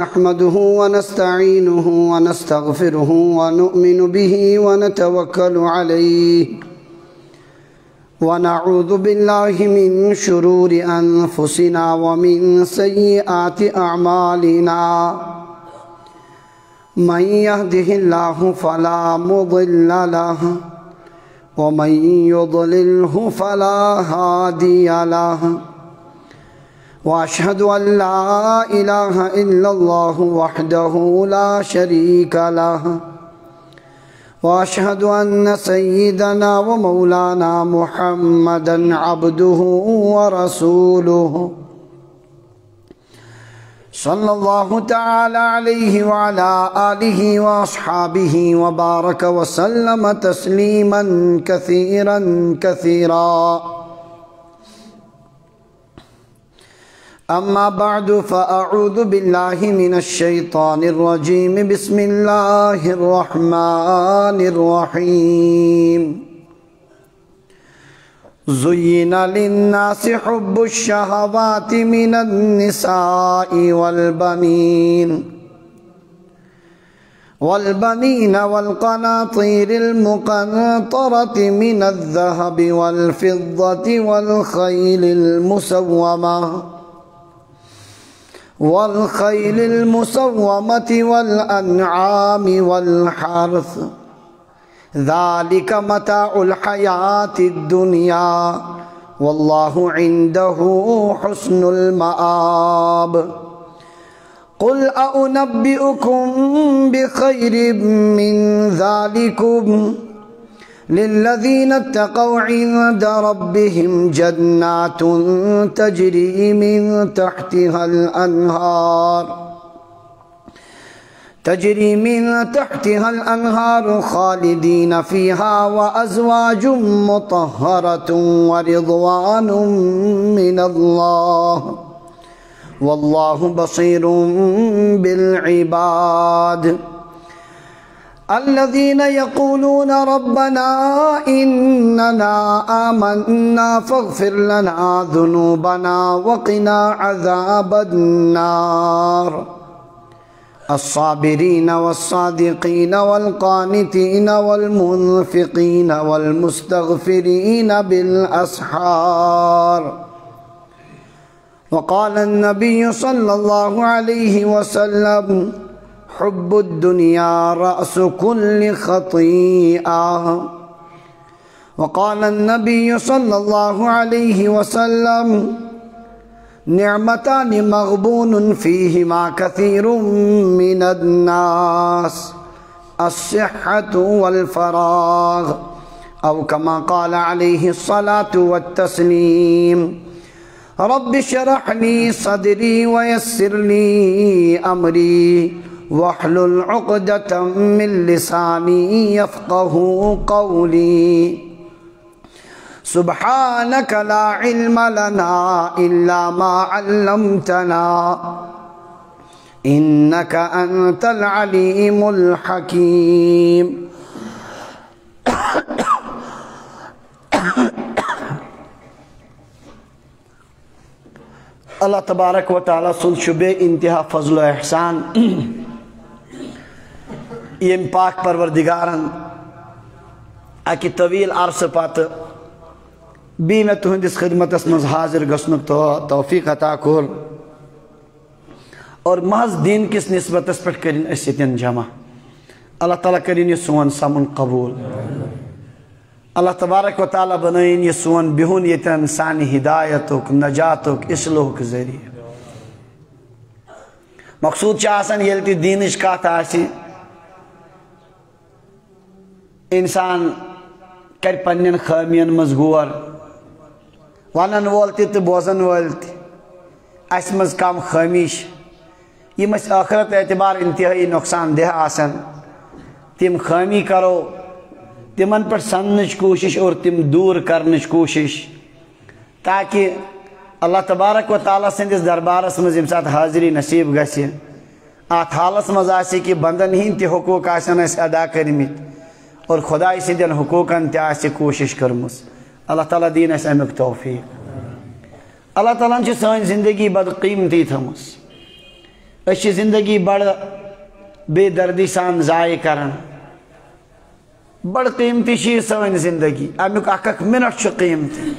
نحمده ونستعينه ونستغفره ونؤمن به ونتوكل عليه ونعوذ بالله من شرور أنفسنا ومن سيئات أعمالنا من يهده الله فلا مضل له ومن يضلله فلا هادي له وأشهد أن لا إله إلا الله وحده لا شريك له وأشهد أن سيدنا ومولانا محمدًا عبده ورسوله صلى الله تعالى عليه وعلى آله وأصحابه وبارك وسلم تسليمًا كثيرًا كثيرًا أما بعد فأعوذ بالله من الشيطان الرجيم بسم الله الرحمن الرحيم زين للناس حب الشهوات من النساء والبنين والقناطير المقنطرة من الذهب والفضة والخيل المسومة والأنعام والحرث ذلك متاع الحياة الدنيا والله عنده حسن المآب قل أنبئكم بخير من ذلكم للذين اتقوا عند ربهم جنات تجري من تحتها الأنهار خالدين فيها وأزواج مطهرة ورضوان من الله والله بصير بالعباد الذين يقولون ربنا إننا آمنا فاغفر لنا ذنوبنا وقنا عذاب النار الصابرين والصادقين والقانتين والمنفقين والمستغفرين بالأسحار وقال النبي صلى الله عليه وسلم حب الدنيا رأس كل خطيئة وقال النبي صلى الله عليه وسلم نعمتان مغبون فيهما كثير من الناس الصحة والفراغ أو كما قال عليه الصلاة والتسليم رب اشرح لي صدري ويسر لي أمري واحلل عقدة من لساني يفقه قولي سبحانك لا علم لنا إلا ما علمتنا إنك أنت العليم الحكيم اللہ تبارک و تعالیٰ سن شبے انتہا فضل و احسان یم پاک پروردگارن اکی طویل عرص پات بی میں تہندس خدمت اسمز حاضر گسنک توفیق عطا کور اور محض دین کس نسبت اس پر کرین اسیتین جمع اللہ تعالیٰ کرین یہ سون سامن قبول اللہ تبارک و تعالیٰ بنائین یہ سون بہن یتن سانی ہدایتک نجاتک اصلوک ذریعہ مقصود چاہسن یلتی دینش کات آسی انسان کر پنن خامین مزگور ونن وولتی تو بوزن وولتی اس مز کم خامیش یہ مس آخرت اعتبار انتہائی نقصان دہ آسن تم خامی کرو تمن پر سننچ کوشش اور تم دور کرنچ کوشش تاکہ اللہ تبارک و تعالیٰ سندس دربارس مز یم سات حاضری نصیب گسی ات حالس مز آسی کہ بندن ہند تہ حقوق آسن اس ادا کرمت اور خدای سندین حقوقن تہ آسی کوشش کرمس اللہ تعالیٰ دین اس امیک توفیق اللہ تعالیٰ چھ سان زندگی بد قیمتی تھمس اچھی زندگی بڑ بے دردی سان ضائع کرن بڑ قیمتی چیز سوین زندگی امیک اک منٹ قیمتی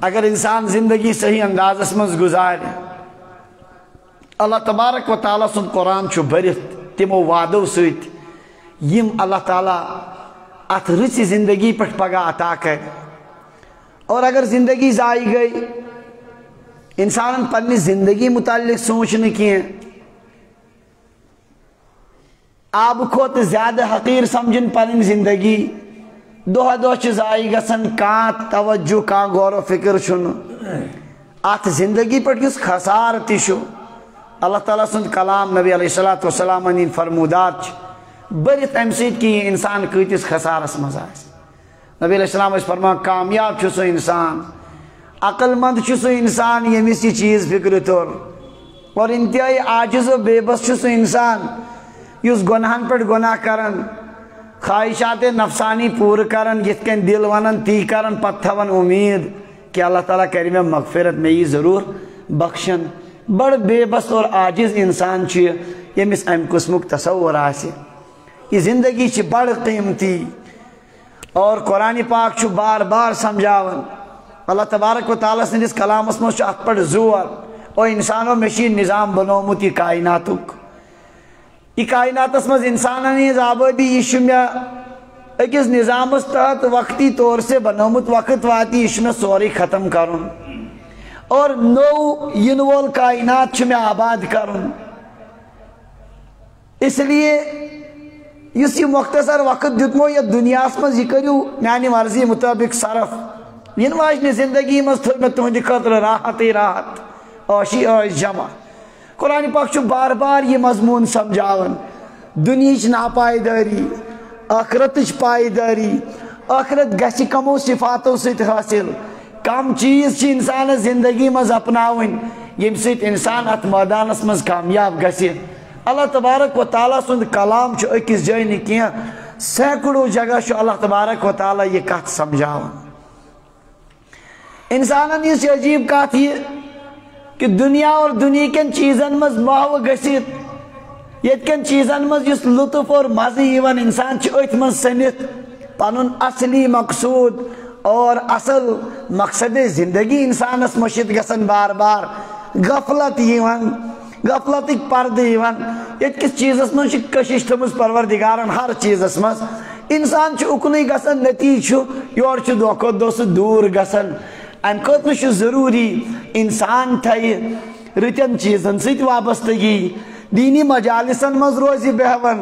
اگر انسان زندگی صحیح اندازس مز گزار اللہ تبارک و تعالیٰ سن قرآن چھو برت تمو وعدو سیت یم اللہ تعالیٰ ات رچ زندگی پٹ پگہ عطا کر اور اگر زندگی ضائع گئی انسان پنی زندگی متعلق سوچنے کی آب کھوت زیادہ حقیر سمجھن پنن زندگی دۄہ دۄہ چھ ضائع گژھان کانٛہہ توجہ کانٛہہ غور و فکر چھُنہٕ ات زندگی پٹ یُس خسارٕ تہِ چھُ اللہ تعالیٰ سُنٛد کلام نبی علیہ الصلوۃ والسلام ہٕنٛدۍ فرمودات چھِ بٔرِتھ امہِ سۭتۍ کہ یہِ انسان کۭتِس خسارس منٛز آسہِ نبی علیہ السلام ٲسۍ فرمان کامیاب چھُ سُہ انسان عقل مند چھُ سُہ انسان ییٚمِس یہِ چیٖز فکرِ توٚر اور انتہائی عاجز و بے بس چھُ سُہ انسان یُس گۄنہن پٮ۪ٹھ گۄناہ کران خواہشات نفسانی پور کرن یت کن دل ونن تی کرن پتہ تھون امید کہ اللہ تعالیٰ کر میں مغفرت میں یہ ضرور بخشن بڑ بے بس اور عاجز انسان یمس ام قسمک تصور آسے یہ زندگی چھ بڑ قیمتی اور قرآن پاک چھ بار بار سمجھاون اللہ تبارک و تعالیٰ سندس کلامس مز ات پہ زور اور انسانوں میں نظام بنومت یہ کائناتک یہ کائناتس مز انسانن ہز آبادی یہ مے اکس نظامس تحت وقتی طور سے بنومت وقت واتی یہ سوری ختم کرن اور نو ین وول کائنات میں آباد کرن اس لیے اس یہ مختصر وقت دتمو یہ دنیا مز یہ کرو میانی مرضی مطابق صرف ین واجن زندگی مز تھو میں تہندِ خاطر راحت راحت عاشی عاش جمع قرآن پاک چھو بار بار یہ مضمون سمجھاون دنیاچ ناپائیداری آخرتچ پائیداری آخرت گژھِ کمو صفاتو سۭتۍ حاصل کم چیز چھ انسان زندگی مز اپناون یم سۭتۍ انسان ات میدانس مز کامیاب گژھِ اللہ تبارک و تعالیٰ سند کلام چھو اکس جائے نہ کینٛہہ سینکڑوں جگہ چھو اللہ تبارک و تعالیٰ یہ کت سمجھاون انسانن یہ عجیب کت یہ کہ دنیا اور دنیا کن چیزن مز محو گژھِتھ یت کن چیزن مز یس لطف اور مزہ یوان انسان چھ ات مز سنت پنن اصلی مقصود اور اصل مقصد زندگی انسانس مشت گژھان بار بار غفلت یوان غفلتک پردٕ یوان یت کس چیزس مز چھ کشش تھمٕژ پروردگارن ہر چیزس مز انسان چھ اکنُے گژھان نتیجہ چھ یور چھ دۄہ کھۄتہٕ دۄہ سُہ دوٗر گژھان ام خاطر چھ ضروری انسان تھایہِ رٕتٮ۪ن چیزن سۭتۍ وابستگی دینی مجالسن مز روزِ بیہوان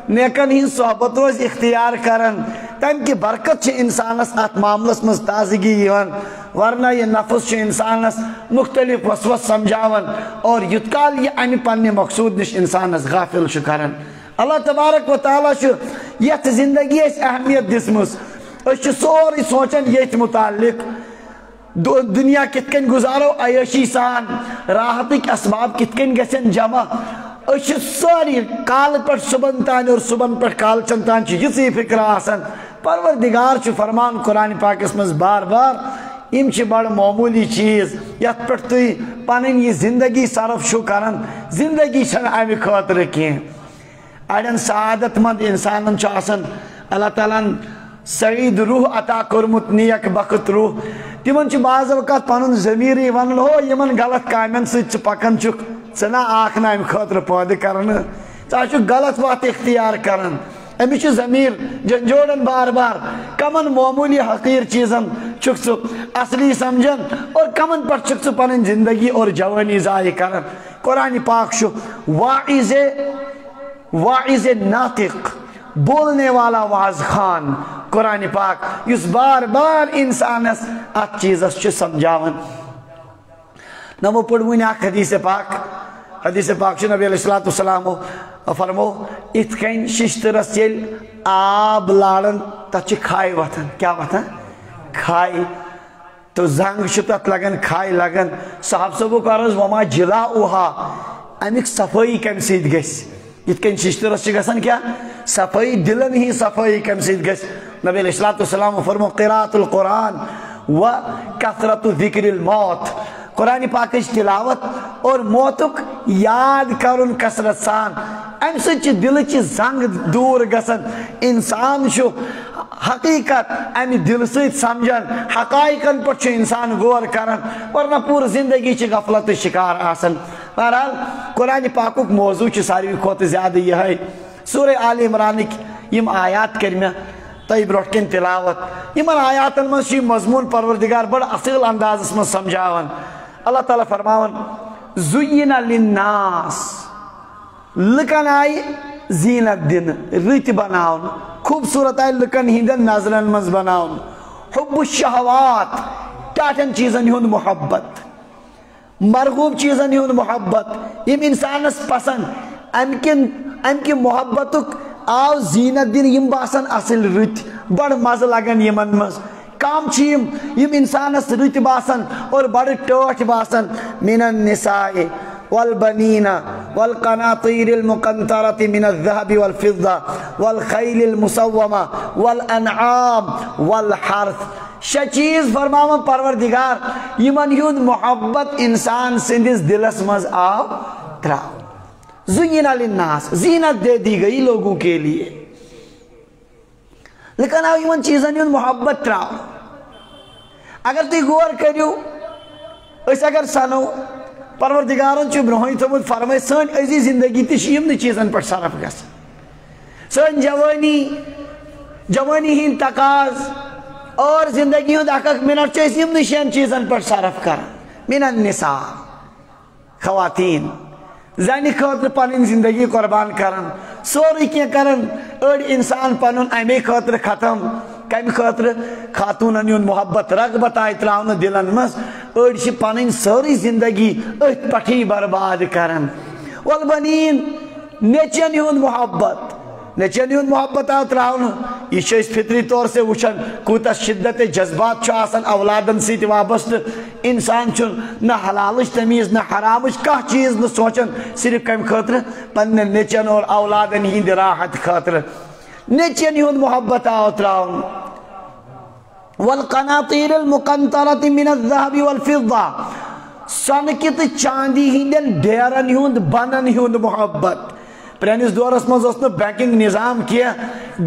نیکن ہٕنٛز صحبت روزِ اختیار کران تمہِ کہِ برکت چھ انسانس ات معاملس مز تازگی یوان ورنہ یہ نفس چھ انسانس مختلف وسوس سمجھاون اور یُت کال یہ امہِ پننہِ مقصود نش انسانس غافل چھ کران اللہ تبارک و تعالیٰ چھ یتھ زندگی اس اہمیت دژمٕژ أسۍ چھ سورُے سونچان ییٚتھۍ متعلق دنیا کت کن گزارو عیاشی سان راحتک اسباب کت کن گژھن جمع أسۍ چھ ساری کال پہ صبح تان اور صبح پہ کالچن تان یژی فکر آسان پروردگار چھ فرمان قرآن پاکس مز بار بار یم چھ بڑ معمولی چیز یت پہ تھی پنن یہ زندگی صرف چھو کران زندگی چھن امہ خاطر کینٛہہ اڑین سعادت مند انسانن چھ آسان اللہ تعالیٰ سعید روح عطا کورمت نیک بخت روح تمن چھ بعض اوقات پنن ضمیری ونن ہو یمن غلط کامن سۭتۍ ژٕ پکان چھُکھ ژٕ نا آکھ نہٕ امہِ خٲطرٕ پٲدٕ کرنہٕ ژٕ چھُکھ غلط وتھ اختیار کران أمِس چھُ ضمیٖر جھنجھوڑان بار بار کمن معمولی حقیر چیزن چھُکھ ژٕ اصلی سمجھان اور کمن پٮ۪ٹھ چھُکھ ژٕ پنٕنۍ زندگی اور جوانی ضایع کران قرآن پاک چھُ واعظ ناطق بولنے والا واعظ خان قرآن پاک یس بار بار انسانس ات چیزس چھ سمجھاون نمو پڑھ ون اخ حدیث پاک چھ نبی علیہ الصلوۃ والسلام فرمو ات کن ششترس یل آب لارن تت چھ کھائی وتھان کیا وتھان کھائی تو زنگ چھ تت لگان کھائی لگان صاحب صبح عرض وما جلاؤها امیک صفائی کم سید گژھِ یت کن ششترس چھ گژھان کیا صفائی دلن ہی صفائی کم سید گژھِ نبی علیہ السلام فرمو قراءۃ القرآن و کثرت ذکر الموت قرآن پاک تلاوت اور موتک یاد کرن کثرت سان ام سچ دل چ زنگ دور گسن انسان شو حقیقت ام دل سیت سمجھن حقائقن پر انسان غور کرن ورنہ پور زندگی چ غفلت شکار آسن بہرحال قرآن پاکک موضوع چ ساروی کھوت زیادہ یہ ہے سورہ آل عمرانک یم آیات کر میں تہ برٹ کن تلاوت یمن آیاتن من مضمون پروردگار بڑا اصل انداز من سمجھاون اللہ تعالیٰ فرماون زین للناس لکن آئی زینت دن رت بناون خوبصورت آئی لکن ہندن نظرن مز بناون حب الشہوات ٹاٹن چیزن ہند محبت مرغوب چیزن ہند محبت یم انسانس پسند ام کی محبتک آو زینت دن یم باسن اصل رت بڑ مز لگن یمن مز کام چیم یم انسانس رت باسن اور بڑ ٹوٹ باسن من النساء والبنین والقناطیر المقنطرة من الذهب والفضة والخیل المسومة والانعام والحرث شچیز فرماون پروردگار یمن ہند محبت انسان سندس دلس مز آو تراو زین للناس زینت دے دی گئی لوگوں کے لیے لیکن آو یمن چیزن ہند محبت تراو اگر تی غور کریو اس اگر سنو پروردگارن چھ برہوئی تھومت فرمائی سن ازی زندگی تی یم چیزن پر صرف گس سن جوانی ہند تقاض اور زندگی ہند اک منٹ چیز یم نشین چیزن پر صرف کر من النساء خواتین زانی خاطر پنن زندگی قربان کرن سوری کی کرن اڑ انسان پنن امی خاطر ختم کم خاطر خاتونن یون محبت رغبت آئی تراؤن دلن مز اڑ چھ پنن سوری زندگی ات پٹھی برباد کرن والبنین نیچن یون محبت نیچن یون محبت آئی تراؤن یہ چھ فطری طور سے وچھن کوتا شدت جذبات چھ آسن اولادن سیت وابست انسان چھ نہ حلالش تمیز نہ حرامش کا چیز نہ سوچن صرف کم خاطر پنن نیچن اور اولادن ہند راحت خاطر نیچن ہند محبت آئی تراؤن والقناطیر المقنطرة من الذهب والفضة سنکت چاندی ہندن ڈیرن ہند بنن ہند محبت پرانس دورس مز اس نے بینکنگ نظام کیا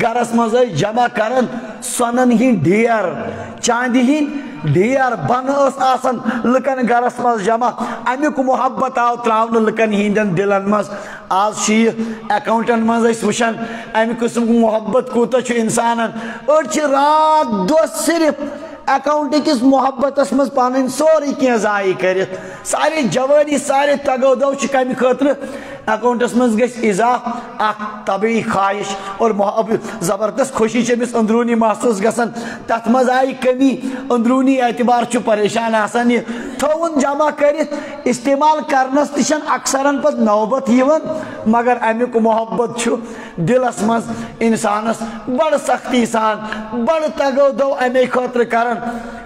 گرس مز جمع کرن سنن ہند ڈیر چاندی ہند ڈیر بن اس آسن لکن گرس مز جمع امیک محبت آو تراؤن لکن ہندن دلن مز آج شی اکاؤنٹن مز اس وشن امی قسم کو محبت کوتا چھ انسانن اور چھ رات دو صرف اکاؤنٹ کس محبت اس مز پانن سوری کی ضائع کرت ساری جوانی سارے تگو دو چھ کمی خاطر اکاؤنٹ اس مز گیس اضاف اک طبیعی خواہش اور زبردست خوشی چھ اندرونی محسوس گسن تت مز آئی کمی اندرونی اعتبار چھ پریشان آسان یہ تھون جمع کرت استعمال کرنس تشن اکثرن پس نوبت یون مگر امیک محبت چھ دلس مز انسانس بڑ سختی سان بڑ تگو دو امی خاطر کرن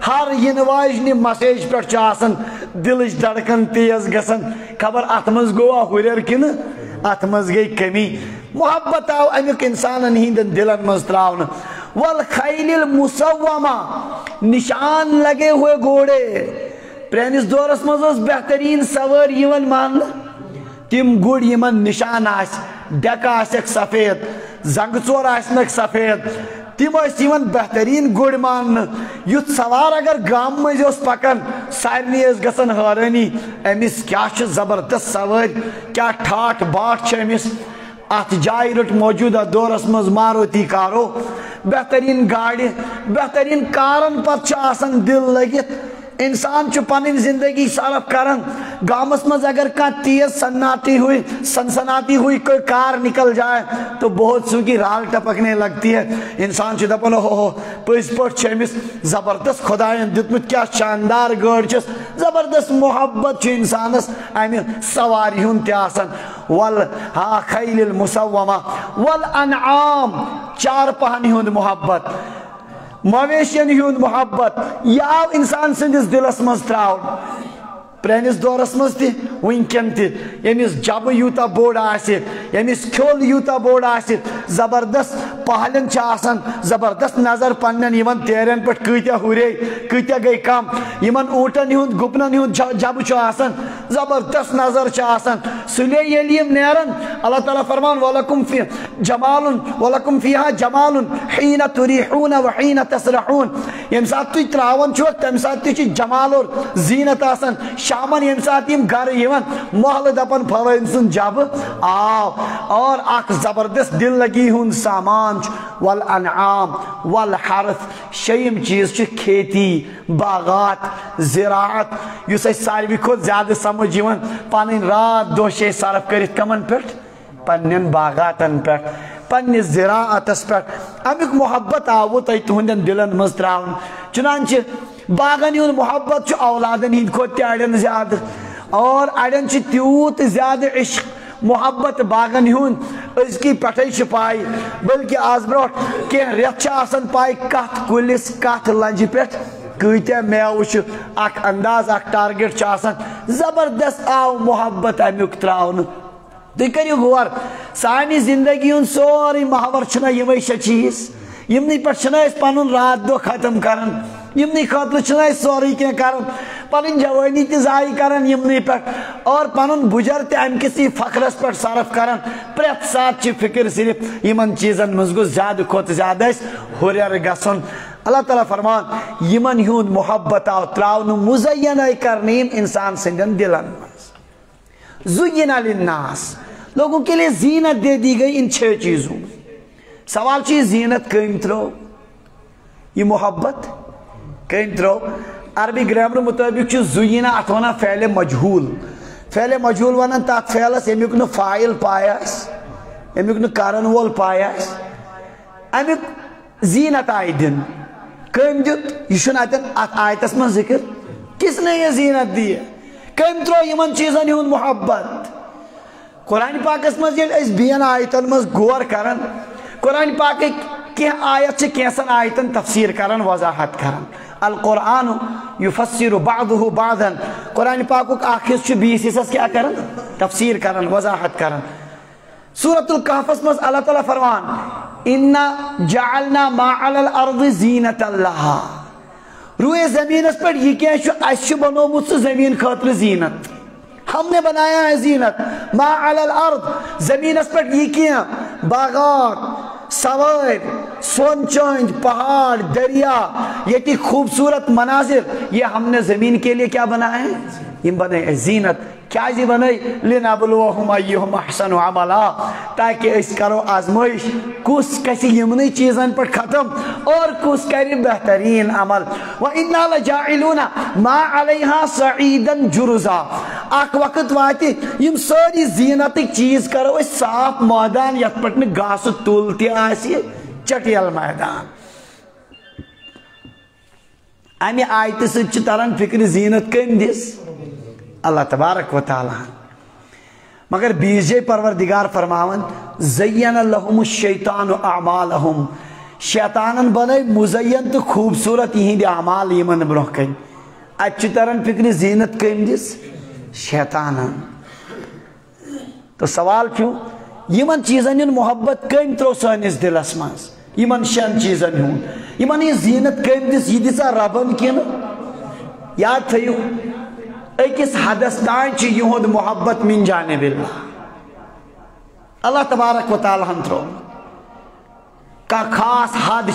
ہر ین واجنی مسیج پر چاسن دلش دڑکن تیز گسن خبر اتمز گوا ہوریر کن اتمز گئی کمی محبت آو امیک انسانن ہندن دلن مز تراؤن والخیل المسومہ نشان لگے ہوئے گھوڑے پرانس دورس مز بہترین سوار یون مان تم گڑ یمن نشان آس ڈیک آسک سفید زنگ ژور آسنک سفید تم یون بہترین گڑ مان یت سوار اگر گام مز پکان سارنی گسن حیرانی امس کیا زبردست سوار کیا ٹھاٹ باٹ امس ات جائے رٹ موجودہ دورس مز ماروتی کارو بہترین گاڑی بہترین کارن پت آسان دل لگت انسان چھ پنن زندگی صرف کرن گامس مز اگر کا تیز سنسناتی ہوئی کوئی کار نکل جائے تو بہت سو کی رال ٹپکنے لگتی ہے انسان چھ دپن ہو پز پٹ چمس زبردست خدائن دتمت کیا شاندار گاڑ چس زبردست محبت چھ انسانس امہ سواری ہن تہ آسان والخیل المسومہ والانعام چار پہنی ہند محبت مویشین ہند محبت یہ آو انسان سندس دلس مز تراؤن پرانس دورس مز تہ ونکن تہ یمس جب یوتا بوڑ آسہ یمس کھول یوتا بوڑ آسہ زبردست پہلن چھ آسان زبردست نظر پنن یمن تیرن پٹ کتیا ہورے کتیا گئی کم یمن اونٹن ہند گپنن ہند جب چھ آسان زبردست نظر چھ آسان سلے یلی یم نیرن اللہ تعالیٰ فرمان ولکم فی جمال ولکم فیہا جمال حین تریحون وحین تسرحون یم سات تھی تراون چھو تم سات تھی جمال اور زینت آسان شامن یم سات یم گھر یون محل دپن پھلن سن جب آو اور اخ زبردست دل لگی ہن سامان والانعام والحرث شیم چیز چھ کھیتی باغات زراعت یس ساروی کھت زیادہ سمجھ یون پن رات دہ چھ صرف کرت کمن پٹ پنن باغاتن پٹ پنس زراعتس پہ امیک محبت آو تہندین دلن مز تراؤن چنانچہ باغن ہند محبت اولادن ہند کھت اڑین زیادہ اور اڑین تیوت زیادہ عشق محبت باغن ہند ازکی پٹھے پائی بلکہ آز برو کی ریت آسان پائی کت کلس کت لنجہ پہ کتیا میو اخ انداز اخ ٹارگیٹ آسان زبردست آو محبت امیک تراؤن تھی کرو غور سانی زندگی ہند سوری محور چھنا یمے شے چیز یمنی پہ پن رات دہ ختم کران یمنی خاطر سوری کی کران پن جوانی تہ ضائع کران یمنی پہ اور پن بجر تہ ام کسی فخرس پہ صرف کران پریت سات چھ فکر صرف یمن چیزن مز گوٚژھ زیادہ کھت زیادہ ہُریر گژھُن اللہ تعالیٰ فرمان یمن ہند محبت آو تراؤن مزین کرنے انسان سندین دلن مز زین للناس لوگوں کے لیے زینت دے دی گئی ان 6 چیزوں میں سوال چیز زینت کم ترو یہ محبت کم ترو عربی گرامر مطابق زینا ات ونان فعل مجہول ونان تات فعلس یمیک نو فاعل پایاس یمیک نو کرن وول پایاس امیک زینت آئی دن کم دیت یہ چھن ات آیتس من ذکر کس نے یہ زینت دی کم ترو یمن چیزن ہند محبت قرآن پاکس مز اس بین آیتن مز غور کرن قرآن پاک کی آیت سے کیسن آیتن تفسیر کرن وضاحت کرن القرآن یفسر بعضه بعضا قرآن پاک آخر چھ بیس حصص کیا کرن تفسیر کرن وضاحت کرن سورة الکہف مز اللہ تعالیٰ فرمان انا جعلنا ما علی الارض زینت اللہ روئے زمین اس پر یہ کیا اس بنومت زمین خاطر زینت ہم نے بنایا ہے زینت ما علی الارض زمین اس پر یہ کیا باغات سوائر سون چند پہاڑ دریا یہ تھی خوبصورت مناظر یہ ہم نے زمین کے لیے کیا بنایا ہے یہ بنائے زینت کیا جی بنائی لِنَبْلُوَهُمْ أَيُّهُمْ أَحْسَنُ عَمَلًا تاکہ اس کرو آزمائش کس کسی یمنی چیزن پر ختم اور کس کری بہترین عمل وَإِنَّا لَجَاعِلُونَ مَا عَلَيْهَا سَعِيدًا جُرُزًا اک وقت واتی یم ساری زینتی چیز کرو اس صاف میدان یت پٹن گاس تولتی آسی چٹیل میدان امی آیت سچ تران فکر زینت کم دس اللہ تبارک و تعالی مگر بیجے پروردگار فرماون زین لهم الشیطان اعمالهم شیطانن بنائی مزین تو خوبصورت یہی اعمال یمن برہ کن اچھی طرح فکر زینت کم دس شیطانن تو سوال کیوں یمن چیزن یون محبت کم ترو سانس دلس مز یمن 6 چیزن ہون یمن یہ زینت کم دس یہ دسا ربن کن یاد تھیو ایکس حدس تان چی یہود محبت من جانب اللہ اللہ تبارک و تعالی ہم ترو کا خاص حد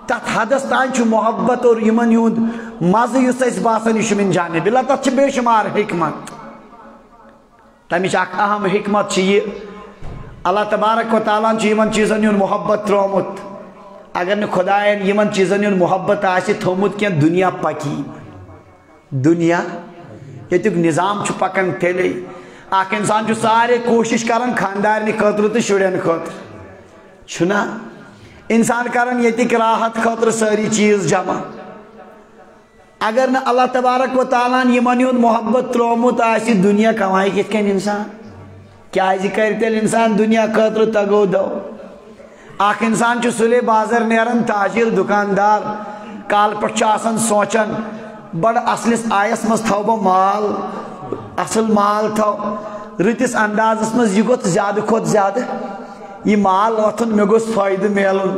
تت حدس تان چی محبت اور یمن یہود مز یس اس باسن یش من جانب اللہ تت بے شمار حکمت تمیش اک اہم حکمت چی یہ اللہ تبارک و تعالی چی یمن چیزن یون محبت ترومت اگر نے خدایان یمن چیزن یون محبت آسی تھومت کیا دنیا پکی دنیا یہ نظام پکان تیلے اخ انسان سارے کوشش کران خاندارنہ خاطر تو شرین خاطر چھنا انسان کران یہ راحت خاطر ساری چیز جمع اگر نہ اللہ تبارک و تعالیٰ یمن ہند محبت ترومت آسی دنیا کمائی کت کن انسان کیا کر تیل انسان دنیا خاطر تگو دو اخ انسان سلے بازر نیران تاجر دکاندار کال پہ آسان سوچان بڑ اصلس آیس مز تھو بہ مال اصل مال تھو رتس اندازس مز یہ گوت زیادہ کھوت زیادہ یہ مال وتھن مے گوس فائدہ میلن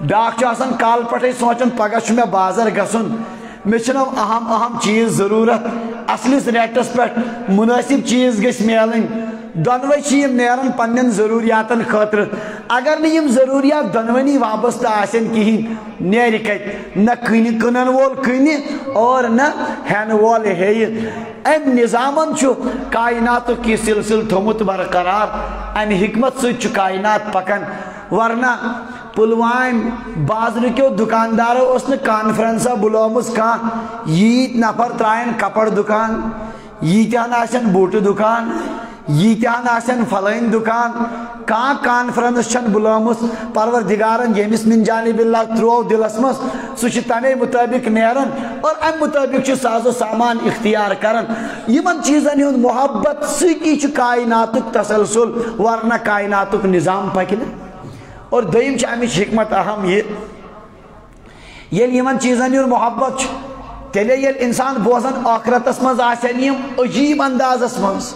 بیاکھ چھ آسان کال پٹھے سوچان پگہ چھ مے بازر گژھن مے چھن اہم اہم چیز ضرورت اصلس ریٹس پہ مناسب چیز گژھِ میلن دونوے چھ نیران پنن ضروریاتن خاطر اگر نہ یم ضروریات دونونی وابستہ آسن کہین نیرِ کت نہ کنن وول کن اور نہ ہین وول ہے ام نظامن چھ کائنات کی سلسل تھومت برقرار ام حکمت ست کائنات پکان ورنہ پلوام بازر کیو دکاندارو اس نے کانفرنسا بلومس کان ییت نفر ترائن کپڑ دکان ییتان آسن بوٹ دکان ییتان آسن فلائن دکان کان کانفرنس چھن بلومس پروردگارن یمس من جانب اللہ ترو دلس مس سہ تمے مطابق نیرن اور ام مطابق ساز و سامان اختیار کرن یمن چیزن ہند محبت ستی کائنات تسلسل ورنہ کائنات نظام پکہ اور دویم امچ حکمت اہم یہ یل یمن چیزن ہند محبت تیلے یل انسان بوزن آخرتس مز آسن یم عجیب اندازس مز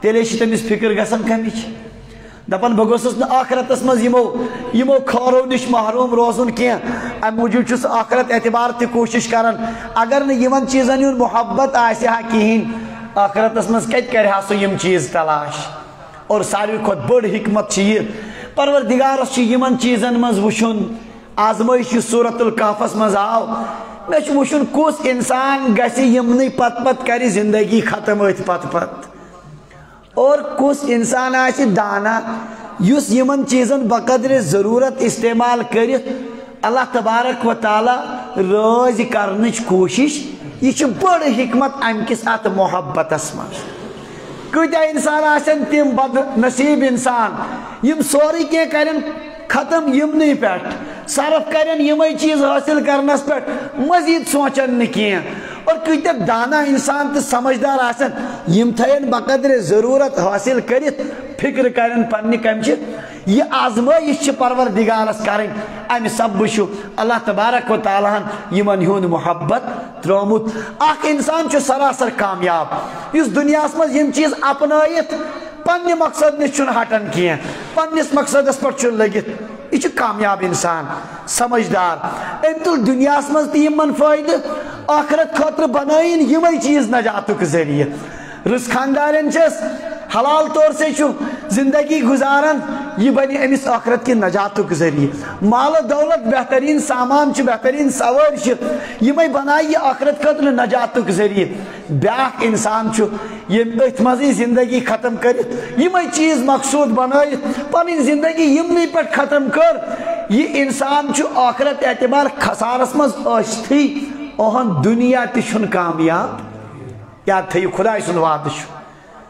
تیلے تمس فکر گژھان کمچ دپان بہ گوسس نا آخرتس مز یمو خارو نش محروم روزن کی ام موجود چھس آخرت اعتبار تہ کوشش کران اگر نہ یمن چیزن ہند محبت آسہ ہا کہین آخرتس مز کت کرہا سہ یم چیز تلاش اور ساروی کھت بڑ حکمت یہ پروردگارس یمن چیزن مز وچھن آزمائش سورت الکہفس مز آو مے چھ وچھن کس انسان گژھِ یمنی پت پت کر زندگی ختم ات پت پت اور کس انسان آسہ دانا یس یمن چیزن بقدر ضرورت استعمال کرت اللہ تبارک و تعالی راضی کرنچ کوشش یہ بڑ حکمت ام کس ات محبتس مز کتیا انسان آسن تم بد نصیب انسان یم سوری کی کرن ختم یمنی پہ صرف کرن یمے چیز حاصل کرنس پہ مزید سوچن نہ اور کتیا دانا انسان تو سمجھدار آسن یم تھین بقدر ضرورت حاصل کرت فکر کرن پنہ کمچ یہ آزمائش پروردگارس کریں ام سب وچھو اللہ تبارک و تعالیٰ یمن ہند محبت ترومت اخ انسان چھ سراسر کامیاب اس دنیا مز یم چیز اپنائت پنہ مقصد نش ہٹان کی پنس مقصدس پہ لگت یہ کامیاب انسان سمجھدار ام تل دنیا مز تمن فائدہ آخرت خاطر بنائن یمے چیز نجاتک ذریعہ رس خاندارن چس حلال طور سے زندگی گزارن یہ بنی امس آخرت کی نجاتک ذریعہ مال و دولت بہترین سامان بہترین سوار یمے بنائی یہ آخرت خاطر نجاتک ذریعہ بیاکھ انسان یم ات مزی زندگی ختم کرت یمے چیز مقصود بنائت پن زندگی یمنی پہ ختم کر یہ انسان آخرت اعتبار خسارس مز اشتھی اہن دنیا تہ کامیاب یاد تھیو خدا سن وعدہ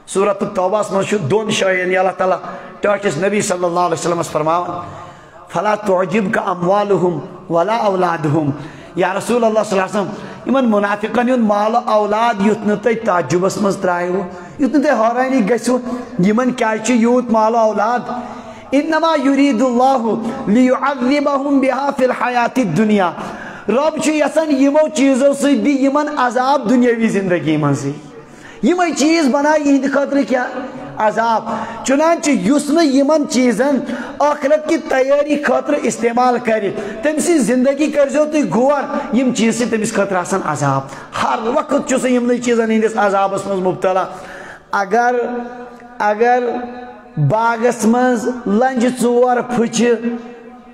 سورت التوبہ مز دون شاین اللہ تعالیٰ ٹاٹس نبی صلی اللہ علیہ وسلم فرماون فلا تعجبک اموالہم ولا اولادہم یا رسول اللہ صلی اللہ علیہ وسلم یمن منافقن یون مال اولاد یت نہ تہ تعجبس مز ترائیو یت نہ تہ حیرانی گژھو یمن کیا یوت مال اولاد انما یرید اللہ لیعذبہم بہا فی الحیات الدنیا رب یسن یمو چیزو سی دی یمن عذاب دنیاوی زندگی مزی یمے چیز بنائی یہند خاطر کیا عذاب چنانچہ یس نہ یمن چیزن آخرت کی تیاری خاطر استعمال کر تم سی زندگی کرزو تھی غور یم چیز سے تمس خاطر آسان عذاب ہر وقت چھ یمن چیزن ہندس عذابس مز مبتلا اگر باغس مز لنج ژور پھچ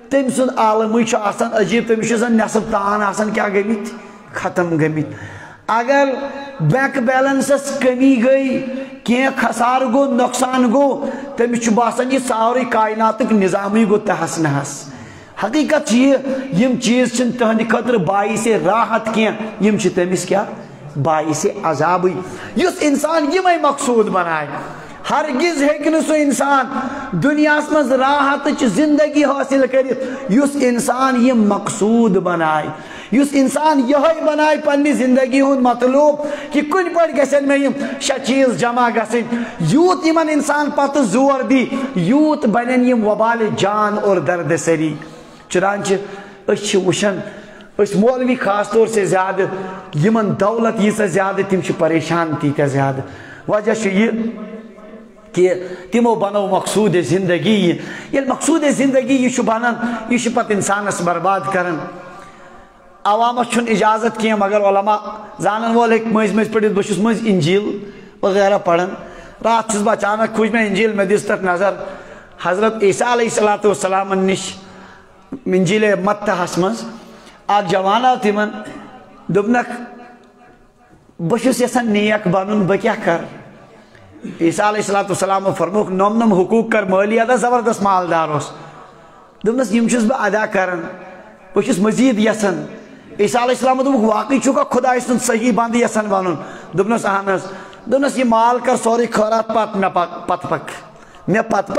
تم سن عالمی آسان عجیب تمس زن نصب تان آسان کیا گمت ختم گمت اگر بینک بیلنسس کمی گئی کی خسار گو نقصان گو تمس باسان یہ ساری کائناتک نظامی گو تہس نہس حقیقت یم چیز چھ تہند خاطر باعث راحت کی یم تمس کیا باعث عذاب یس انسان یمے مقصود بنائے ہرگز ہیکہ سو انسان دنیا مز راحت زندگی حاصل کرت یس انسان یہ مقصود بنائے یس انسان یہ بنائے پنہ زندگی ہند مطلوب کہ کن پہ گھن میں شے چیز جمع گھن یوت یمن انسان پتہ زور دی یوت بنن یم وبال جان اور درد سری چنانچہ وچھان اس مولوی خاص طور سے زیادہ یمن دولت یہ زیادہ تم پریشان تیتہ زیادہ وجہ یہ کہ تمو بنو مقصود زندگی یہ مقصود زندگی یہ بنان یہ پتہ انسانس برباد کران عوامس چھن اجازت کی مگر علماء زانن وول مز مز پڑھت بہت مز انجیل وغیرہ پڑھن رات چھس بہ اچانک کھوج میں انجیل میں دس تک نظر حضرت عیسیٰ علیہ السلام نش انجیل متہس مز اک جوان آو تمن دپنک بہت یژھان نیک بنن بہ کیا کر عیسیٰ علیہ السلام فرموک نم حقوق کر مالی ادا زبردست مالدار اس دپنس یم چھس بہ ادا کران بہت مزید یژھان عیسیٰ علیہ السلام دوپک واقعی چھکا خدا سند صحیح بند یژھان بنن دپنس اہن حظ دپنس یہ مال کر سوری خیرات پت مے پت پک مے پت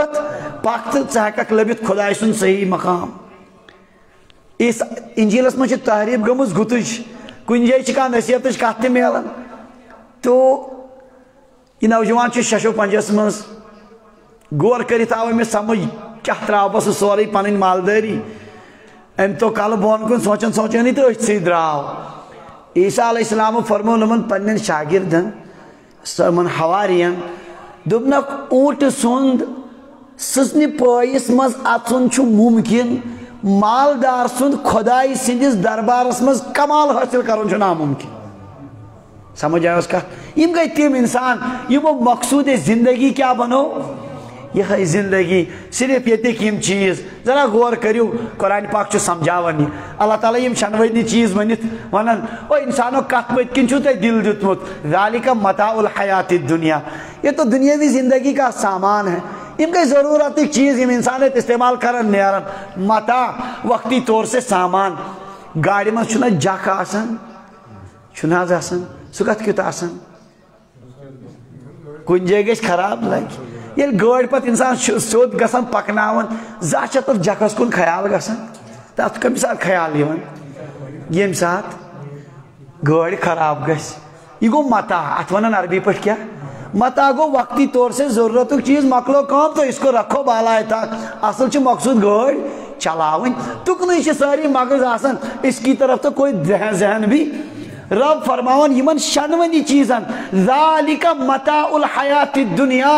پک تو ژٕ ہیککھ لبِتھ خدا سند صحیح مقام اس انجیلس من تحریف گمز گتج کن جائے کھانا نصیحت کت تہ ملان تو یہ نوجوان ششو پنجس مز غور کرت آو میں سمجھ کیا تراو بس سوری پن مالداری ام تو کل بون کن سوچان سوچان تو سی دراو عیسیٰ علیہ السلام فرمو نمن پنن شاگردن سمن حوارین دپنک اونٹ سند سسنی پائس مز اچن ممکن مالدار سند خدائی سندس دربارس مز کمال حاصل کرن ناممکن سمجھ آیا اس کا یم گئی تم انسان یمو مقصود زندگی کیا بنو یہ زندگی صرف یہ چیز ذرا غور کریو قرآن پاک سمجھاوان اللہ تعالیٰ یم شنوانی چیز ونت ونان او انسانو کت پت کن تہ دل دیتمت ذالک متاع الحیات الدنیا یہ تو دنیاوی زندگی کا سامان ہے یم گئی ضرورت چیز یم انسان استعمال کرن نیرن متاع وقتی طور سے سامان گاڑی من چھنا جک آسان چھنا آسان سہ کت کیت آسان کن جائے گھس خراب لگ یل گاڑی پت انسان سیود گژھان پکناون زا چھ تر جکس کن خیال گژھان تتھ کم سات خیال یوان یم سات گاڑی خراب گژھِ یہ گو متاع ات ونان عربی پٹ کیا متاع گو وقتی طور سے ضرورت چیز مکلو کام تو اس کو رکھو بالائے تک اصل چھ مقصود گاڑی چلاون تکنی چھ ساری مغز آسان اس کی طرف تو کوئی ذہن بھی رب فرماون یمن شنونی چیزن ذالک متاع الحیات الدنیا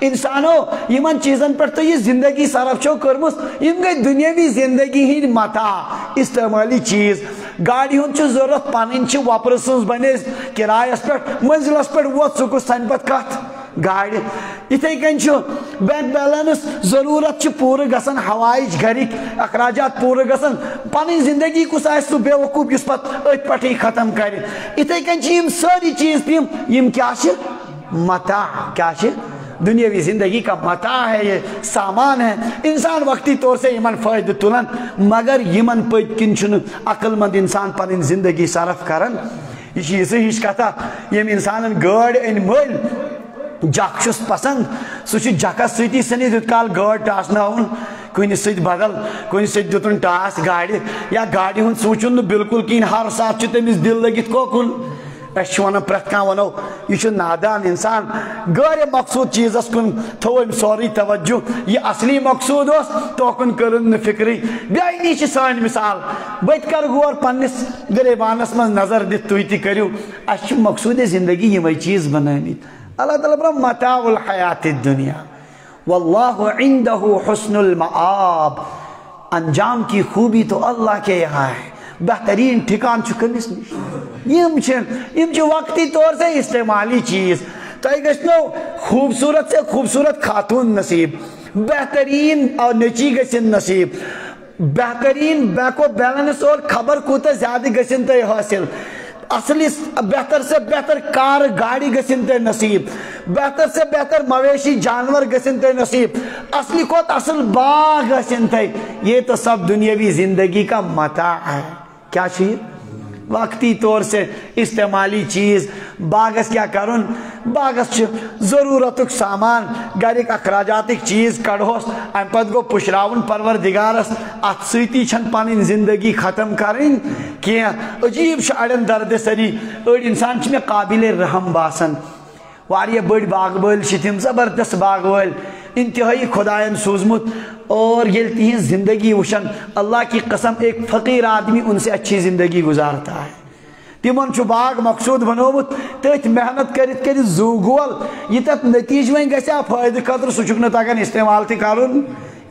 انسانو یمن چیزن پر تو یہ زندگی صرف چھو کرمس یم گئی دنیاوی زندگی ہی متاع استعمالی چیز گاڑی ہن چھ ضرورت پنن چھ وپرسنس بنیس کرایس پر منزلس پر ووت سکس تن پت کت گاڑی اتھے کن بینک بیلنس ضرورت چھ پورا گسن ہوائج گھرک اخراجات پورا گسن پنن زندگی کس آس سہ بے وقوف اس پت ات پٹھے ختم کر اتھے کن یم ساری چیز تم یم کیا متاع کیا دنیاوی زندگی کا متاع ہے یہ سامان ہے انسان وقتی طور سے یمن فائدہ تلن مگر یمن پت کن چھن عقل مند انسان پنن زندگی صرف کرن یہ ہش کتھا یم انسان گاڑ ان مل جک چھس پسند سہ جکس ستی سنی تیت کال گاڑ ٹاسناون کن ست بدل کن ست دتن ٹاس گاڑی یا گاڑی ہند سوچن بالکل کہین ہر سات تمس دل لگت کوکن اس ونان پریت کان ونو یہ نادان انسان غیر مقصود چیزس کن تھو سوری توجہ یہ اصلی مقصود اس توکن کرن فکری بیاینی سان مثال بت کر غور پنس گریبانس من نظر دت تھی تہ کرو اس مقصود زندگی یمے چیز بنامت اللہ تعالیٰ پر متاع الحیات الدنیا واللہ عنده حسن المآب انجام کی خوبی تو اللہ کے یہاں ہے بہترین ٹھکان کمس نش یم وقتی طور سے استعمالی چیز تہ گھنو خوبصورت سے خوبصورت خاتون نصیب بہترین اور نچی گھن نصیب بہترین بیک و بیلنس اور خبر کوتا زیادہ گھن تہ حاصل اصلی بہتر سے بہتر کار گاڑی گھن تہ نصیب بہتر سے بہتر مویشی جانور گھن تہ نصیب اصلی کوت اصل باغ گھن تہ یہ تو سب دنیاوی زندگی کا متاع ہے کیا چیز وقتی طور سے استعمالی چیز باغس کیا کرن باغس ضرورت سامان گھرک اخراجات چیز کڑوس ام پت گو پشراون پروردگارس ات ستی چھن پنن زندگی ختم کرن کی عجیب اڑن درد سری اڑ انسان میں قابل رحم باسان واریاہ بڑ باغ وٲلۍ چھِ تِم زبردست باغ وٲلۍ انتہائی خدایان سوزمت، اور یہ تہذ زندگی وشن اللہ کی قسم ایک فقیر آدمی ان سے اچھی زندگی گزارتا ہے. تمن چھ باغ مقصود بنومت تت محنت کرت کرت زو گول یہ تک نتیج وین گژھا فائدہ خاطر سہ چھُکھ نہٕ تگان استعمال تہ کرن.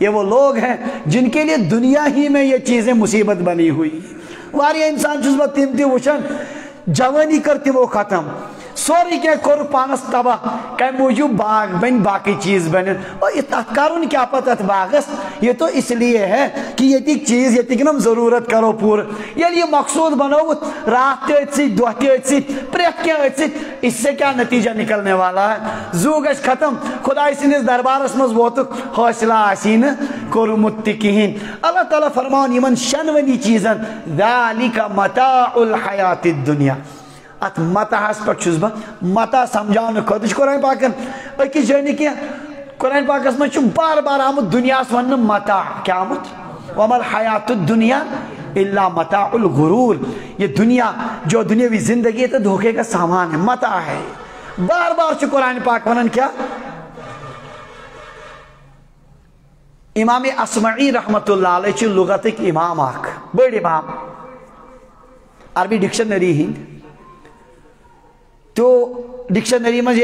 یہ وہ لوگ ہیں جن کے لیے دنیا ہی میں یہ چیزیں مصیبت بنی ہوئی. واریاہ انسان چھس بہ تم تہ وچھان جوانی کر تمو ختم، سوری کیا کور پانس تباہ، کم موجود باغ بن باقی چیز بنن. اور کرن کیا پتہ ات باغس، یہ تو اس لیے ہے کہ یہ چیز یہ نم ضرورت کرو پور. یل یہ مقصود بنوت رات تہ ات ست دہ تہ ات ست پریت کیا ات ست، اس سے کیا نتیجہ نکلنے والا ہے؟ زو گژھِ ختم. خدای سندس دربارس مز ووتک حوصلہ آسی نہ کورمت تہ کہین. اللہ تعالیٰ فرمان یمن شنونی چیزن ذالک متاع الحیات الدنیا. ات متاحس پہ چھس بہ متا سمجھانے خاطر قرآن پاکن اکس جائے نہ کیا قرآن پاکس میں بار بار آمت دنیاس ون متاع کیا آمت وما الحیات الدنیا الا متاع الغرور. یہ دنیا جو دنیاوی زندگی ہے تو دھوکے کا سامان ہے، متاع ہے. بار بار قرآن پاک ونن کیا. امام اصمعی رحمت اللہ علیہ لغت امام اخ بڑ امام عربی ڈکشنری ہند. تو ڈکشنری مز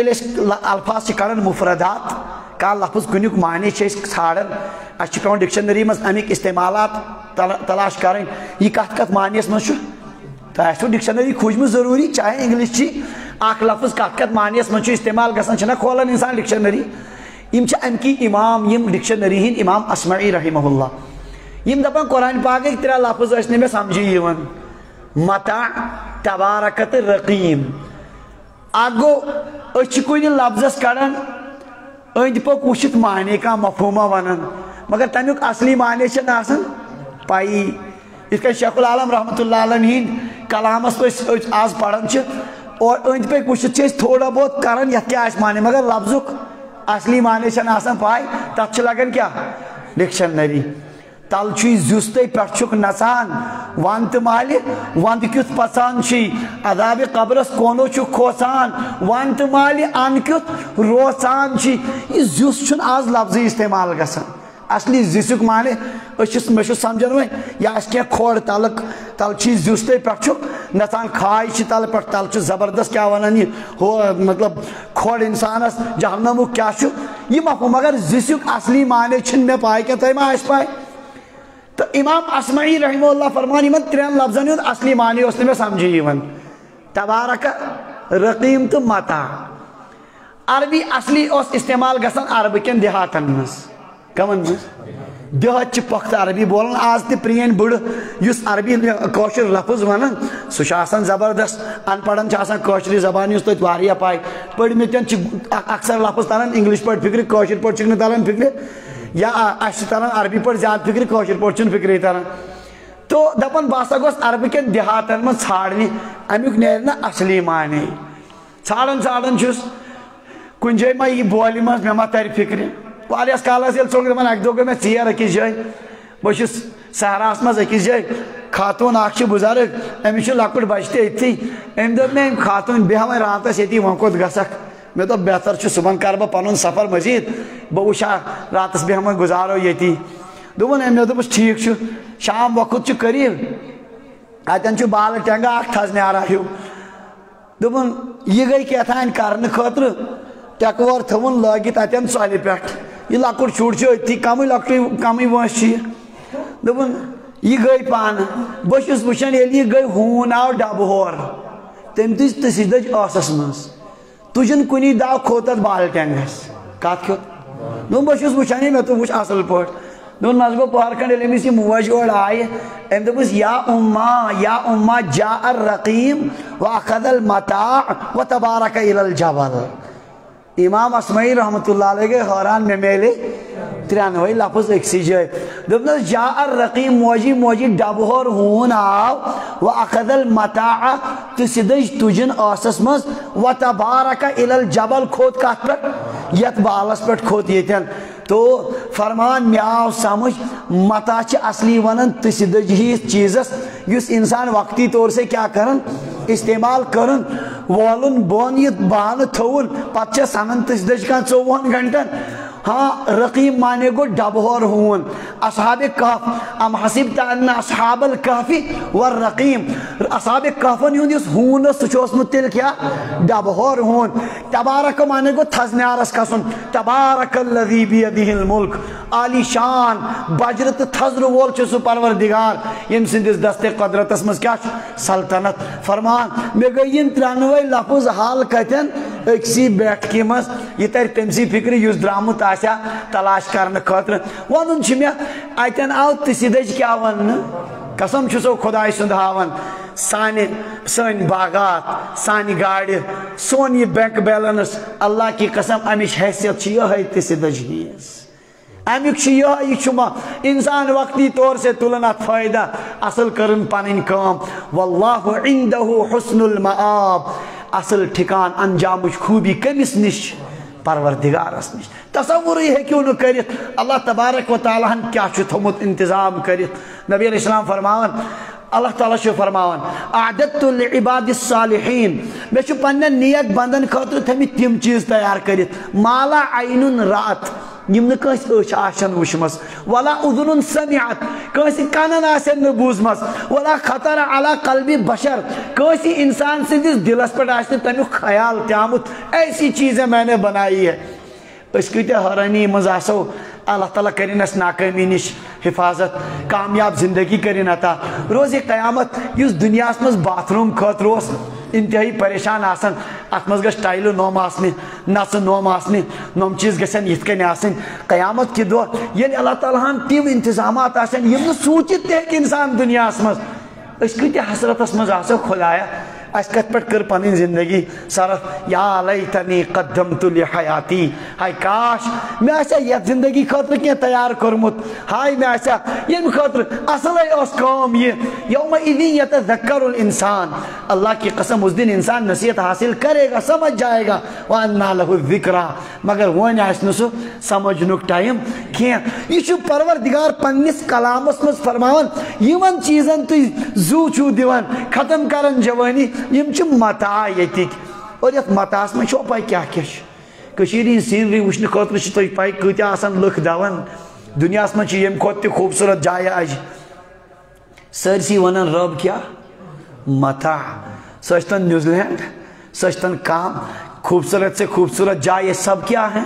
الفاظ کڑان مفردات کا لفظ کنیک معنی ژھانڈان اس پیون ڈکشنری مز امیک استعمالات تلاش کریں یہ کت کت معنیس مز تو ڈکشنری کھوجم ضروری چاہے انگلش چی اخ لفظ کت کت معنیس مز استعمال گژھان چھنا کھولان انسان ڈکشنری. یم امکی امام یم ڈکشنری ہند امام اصمعی رحمہ اللہ یم دپان قرآن پاک ترے لفظ ٲسۍ نہٕ مےٚ سمجھی یوان متاع تبارک تہٕ رقیم. اگو اچھ کن لفظس کڑان اند پک وچت معنی کا مفہومہ ونان مگر تمیک اصلی معنی چھن آسان پائی. یتھ کن شیخ العالم رحمت اللہ علیہ ہند کلامس آز پڑھان اور اند پک وچت تھوڑا بہت کران یتھ کیا معنی مگر لفظک اصلی معنی چھن آسان پائی. تتھ لگان کیا ڈکشنری. تل زیوستے پہ نسان ون تو مالہ وند کت پسان عذاب قبرس کونو کھوسان ون تو مالہ ان کت روسان. یہ زیوس آز لفظی استعمال گژھان. اصلی زیسک معنی میں سمجھان وی یا کی کھوڑ تلک تل زیوستے پہ نسان کھائی تل پہ تل زبردست کیا ونان یہ مطلب کھوڑ انسانس جہنمک کیا یہ مفہوم مگر زیسک اصلی معنی چھن میں پائے کیا تھی ما پائے. تو امام اصمعی رحمہ اللہ فرمان یمن ترین لفظن ہند اصلی معنی اس نے میں سمجھی یوان تبارک رقیم تو متاع. عربی اصلی اس استعمال گژھان عرب کن دیہاتن مز کمن مز دیہات چھ پخت عربی بولن. آز تہ پرین بڑ یس عربی کوشر لفظ ونان سہ آسان زبردست ان پڑھن آسان کوشری زبان یس تت واریاہ پاے پڑھمتین چھ اکثر لفظ تران انگلش پہ فکر کوشر پہ چھ تران فکر یا اس تران عربی پہ زیادہ فکر کوشر پہ چھ فکر تران. تو دپان باسا گوس عرب کن دیہاتن من ژھانڈنہِ امیک نیرِ نا اصلی معنی. ژھانڈان ژھانڈان چھس کن جائے ما یہ بولہِ مز مے ما تر فکر واریاہس کالس ییٚلہِ ژوٚل دپان اکہِ دۄہ گوٚو مےٚ ژیر أکِس جایہِ بہٕ چھُس صحراہس منٛز أکِس جایہِ خاتوٗن اکھ چھِ بُزرگ أمِس چھُ لۄکُٹ بچہِ تہِ أتھی أمۍ دوٚپ مےٚ أمۍ خاتوٗن بیٚہہ وۄنۍ راتس ییٚتی وۄنۍ کوٚت گژھکھ. مےٚ دوٚپ بہتر چھُ صُبحن کرٕ بہٕ پنُن سفر مزیٖد بہٕ وٕچھِ ہا راتس بیٚہمو گُزارو ییٚتی. دوٚپُن أمۍ مےٚ دوٚپُس ٹھیٖک چھُ. شام وقت چھُ قریٖب اتٮ۪ن چھُ بالہٕ ٹینٛگا اکھ تھز نیران ہیوٗ. دوٚپُن یہِ گٔے کیٛاتھانۍ کرنہٕ خٲطرٕ ٹٮ۪کہٕ وور تھٲوُن لٲگِتھ اتٮ۪ن ژۄلہِ پٮ۪ٹھ. یہ لۄکُٹ شُر چھُ أتھی کمٕے لۄکٹُے کمٕے وٲنٛس چھِ یہِ. دوٚپُن یہ گٔے پانہٕ بہٕ چھُس وٕچھان ییٚلہِ یہِ گٔے ہوٗن آو ڈبہٕ ہور تٔمۍ تُج تٕسٕج دٔج ٲسس منٛز تُجُن کُنی داو کھوٚت تتھ بالہٕ ٹینٛگس. کتھ کھیوٚت؟ دوٚپُن بہٕ چھُس وٕچھان یہِ مےٚ دوٚپ وٕچھ اصل پٲٹھۍ. دوٚپُن منٛزٕ گوٚو پہر کھنٛڈ ییٚلہِ أمِس یہِ موج اورٕ آیہِ أمۍ دوٚپُس یا اُما جاء الرقیٖم واخذ المتاع وتبارک الی الجبل. امام اصمعی رحمت اللہ علیہ گئے حیران مے میلے ترٛٮ۪نوَے لفظ أکسٕے جایہِ. دوٚپنس جاء الرقیٖم موجی ڈبہٕ ہور ہوٗن آو واخذ المتاع تہٕ سُہ دٔج تُجِن ٲسس منٛز وتبارک الی الجبل کھوٚت کتھ پٮ۪ٹھ یتھ بالس پٮ۪ٹھ کھوٚت ییٚتٮ۪ن. تو فرمان مےٚ آو سمجھ متاع چھِ اصلی ونان تٕسہِ دٔج ہِوِس چیٖزس یُس انسان وقتی طور سے کیا کرن استعمال کرن وولن بون یہ بانہٕ تھوُن پتہٕ چھِ سنان تٕسہِ دٔج کانٛہہ 24 گھنٹن ہاں رقیم مانے گو ڈبہور ہون اصحاب کہف ام حسبت ان اصحاب الکہف والرقیم اصحاب کہفن ہون اس ہون سچوسمت تیل کیا ڈبہور ہون تبارک مانے گو تھزنیارس کسن تبارک الذی بیدہ الملک عالی شان بجرت تھزر وول چھ سو پروردگار یم سندس دست قدرت اسمز کیا سلطنت فرمان میں گئی ان ترانوے لفظ حال کتن اکسی بیٹھ کی مز یہ تر تمسی فکر یوز درامت آسیا تلاش کرنے خاطر ونن چھ میں اتن آو تسیدج کیا ون قسم چھسو خدای سند ہاون سان باغات سان گاڑی سون یہ بینک بیلنس اللہ کی قسم امش حیثیت چھ یہ تسیدج ہیس امیک یہ شما انسان وقتی طور سے تلنات فائدہ اصل کرن پانین کام واللہ عندہ حسن المآب اصل ٹھکان انجام خوبی کمس نش پروردگارس نش تصور یہ ہے کیوں نہ کرت اللہ تبارک و تعالیٰ کیا تھومت انتظام کرت نبی علیہ السلام فرماون اللہ تعالیٰ چھو فرماون اعددت لعباد الصالحین میں چھو پنن نیک بندن خاطر تھمی تم چیز تیار کرت مالا عین رات یم نس اچھ آشن وشمس ولا اذن سمعت کنسی کانن آسن بوزمس ولا خطر علی قلب بشر کنسی انسان سندس دلس پر آشن تمیک خیال تیامت ایسی چیزیں میں نے بنائی ہے اس کتے حرانی مزاسو اللہ تعالیٰ کرین اس ناکامی نش حفاظت کامیاب زندگی کرین عطا روز قیامت اس دنیا اسمز باتھ روم خاطر اس انتہائی پریشان آسن اتمز گش ٹائلو نوم آسنی نس نوم آسنی نوم چیز گسن یت کن آسن قیامت کی دور یعنی اللہ تعالیٰ ہم تیم انتظامات آسن یم سوچت تے کہ انسان دنیا اسمز اس کتے حسرت اسمز آسو خدایا اس کت پٹ کر پنین زندگی صرف یا لیتنی قدمت لحیاتی ہائی کاش میں ایسا یہ زندگی خاطر کیا تیار کرمت ہائی میں ایسا یہ خاطر اصل اس کام یہ یوم اذن یتذکر الانسان اللہ کی قسم اس دن انسان نصیحت حاصل کرے گا سمجھ جائے گا وَأَنَّا لَهُ الذِّكْرَى مگر وہ نیس نسو سمجھنک ٹائم کیا یہ چھو پروردگار پنیس کلام اس مز فرماون یمن چیزن تو زو چھو دیوان ختم کرن جوانی یم چھ متاع یتک اور یت متاعس میں چھو پائی کیا کش کشیری سینری وچھن خاطر چھ توی پائی کتیا آسان لکھ دون دنیا اس میں چھ یم کھوت تی خوبصورت جائے آج سرسی ونن رب کیا متاع سچتن نیوزی لینڈ سچتن کام خوبصورت سے خوبصورت جائے سب کیا ہیں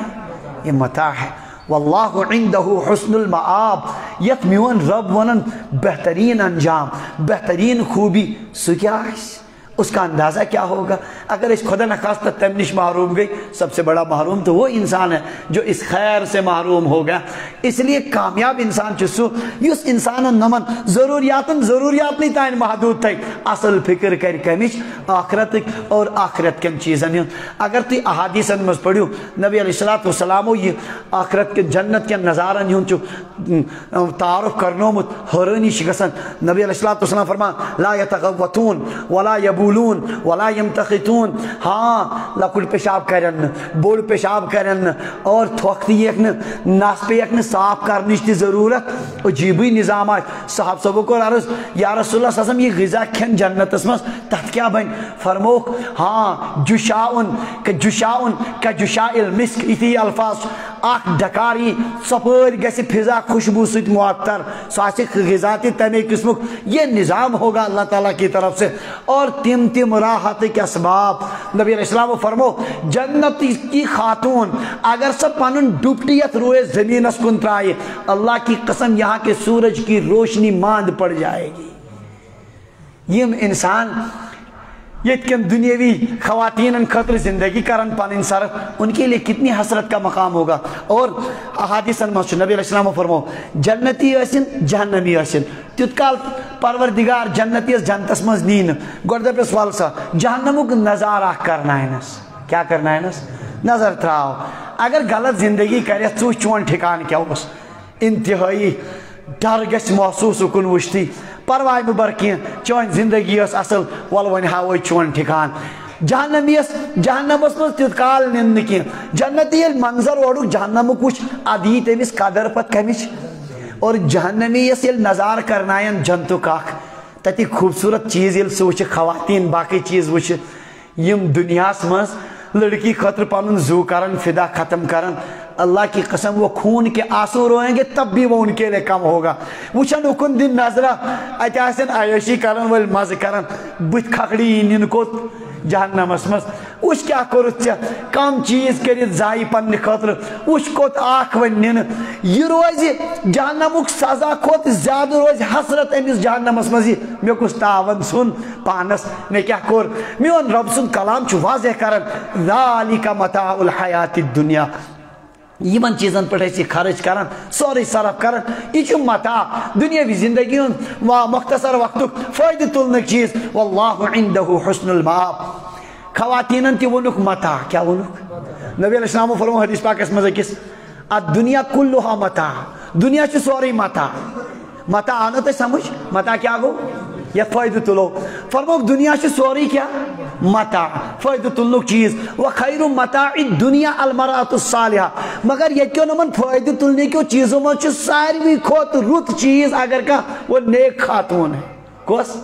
یہ متاع ہے واللہ عندہ حسن المآب یت میون رب ونن بہترین انجام بہترین خوبی سو کیا ہے اس کا اندازہ کیا ہوگا اگر اس خدا نخواستہ تم نش محروم گئی سب سے بڑا محروم تو وہ انسان ہے جو اس خیر سے محروم ہوگا اس لیے کامیاب انسان چسو یس انسان نمن ضروریات نہیں تائن محدود تھے اصل فکر کر کمچ آخرت اور آخرت کن چیزن اگر تی احادیثن مز پڑھو نبی علیہ السلام یہ آخرت کے جنت کے نظارن ہوں چو تعارف کرنو مت حرانی شگسن نبی علیہ السلام فرمان لا یتغوتون ولا یبولون ولا یمتخطون ہاں لکڑ پیشاب کرن بوڑ پیشاب کرن اور تھوکتی ایک ناس پہ ایک صاف کرنیش تی ضرورت عجیبی نظام آج صحاب صحبہ کو عرض یا رسول اللہ صلی اللہ علیہ وسلم یہ غذا کھن جنت اسمس تحت کیا بین فرموک ہاں جشاؤن کا جشاء المسک اتی الفاظ آخ ڈکاری سپر گیسی فضا خوشبو سویت معطر ساسی غذاتی تمی قسمک یہ نظام ہوگا اللہ تعالیٰ کی طرف سے اور تم راحت کے اسباب نبی علیہ السلام فرمو جنت کی خاتون اگر سب پانن ڈوبٹیت روئے زمین اسکن ترائے اللہ کی قسم یہاں کے سورج کی روشنی ماند پڑ جائے گی یہ انسان یہ کن دنیاوی خواتین خطر زندگی کرن پانین صرف ان کے لیے کتنی حسرت کا مقام ہوگا اور احادیث نبی علیہ السلام فرمو جنتی اسن جہنمی اسن تیتکال پروردگار جنتی اس جنتس مز نین گردہ پر سوال سا جہنمک نظارہ کرنا ہے نس کیا کرنا ہے نس نظر تراؤ اگر غلط زندگی کرے تو چون ٹھکان کیا اس انتہائی ڈر گس محسوس کن وشتی پروائی مبرکین چون زندگی اس اصل والوانی ہاوئی چون ٹھکان جہنم اس مز تیتکال ننکی جنتی منظر اوڑو جہنم کچھ عدیت امیس قدر پت کمیش اور جہنمی اس یل نظار کرنائن جنتو کاک تتی خوبصورت چیز یل سوچ خواتین باقی چیز وچ یم دنیا مز لڑکی خطر پانن زو کرن فدا ختم کرن اللہ کی قسم وہ خون کے آنسو روئیں گے تب بھی وہ ان کے لیے کم ہوگا. وچھن اکن دن نظرہ ات آسن عیشی کرن ول مز کرن بت کھکڑی ان کو جہنمس مز. وچ کیا کرت ژےٚ کم چیز کرت ضائع پننہ خاطر وچ کوت اخ ون نن یہ روز جہنمک سزا کھوت زیادہ روز حسرت امس جہنمس مز مے کس تاون سن پانس مے کیا کور. میون رب سن کلام چھ واضح کرن ذالک متاع الحیات الدنیا. یمن چیزن پہ خرچ کران سوری صرف کران یہ متاع دنیاوی زندگی ہند مختصر وقت فائدہ تلنک چیز. واللہ عنده حسن المآب. خواتینن تہ ونک متاع. کیا ونک؟ نبی علیہ السلام فرمو حدیث پاکس مز اکس الدنیا کلها متاع. دنیا چھ سوری متاع. متاع آنا تو سمجھ متاع کیا گو یا فائدہ تلو. فرمو دنیا چھ سوری کیا متاع فائدہ تلنک چیز. وخیر متاع الدنیا المرأة الصالحہ. مگر یہ کیوں نمن فائدہ تلنے کیوں چیزوں میں چھ ساروی کھوت رت چیز اگر کا وہ نیک خاتون ہے. کس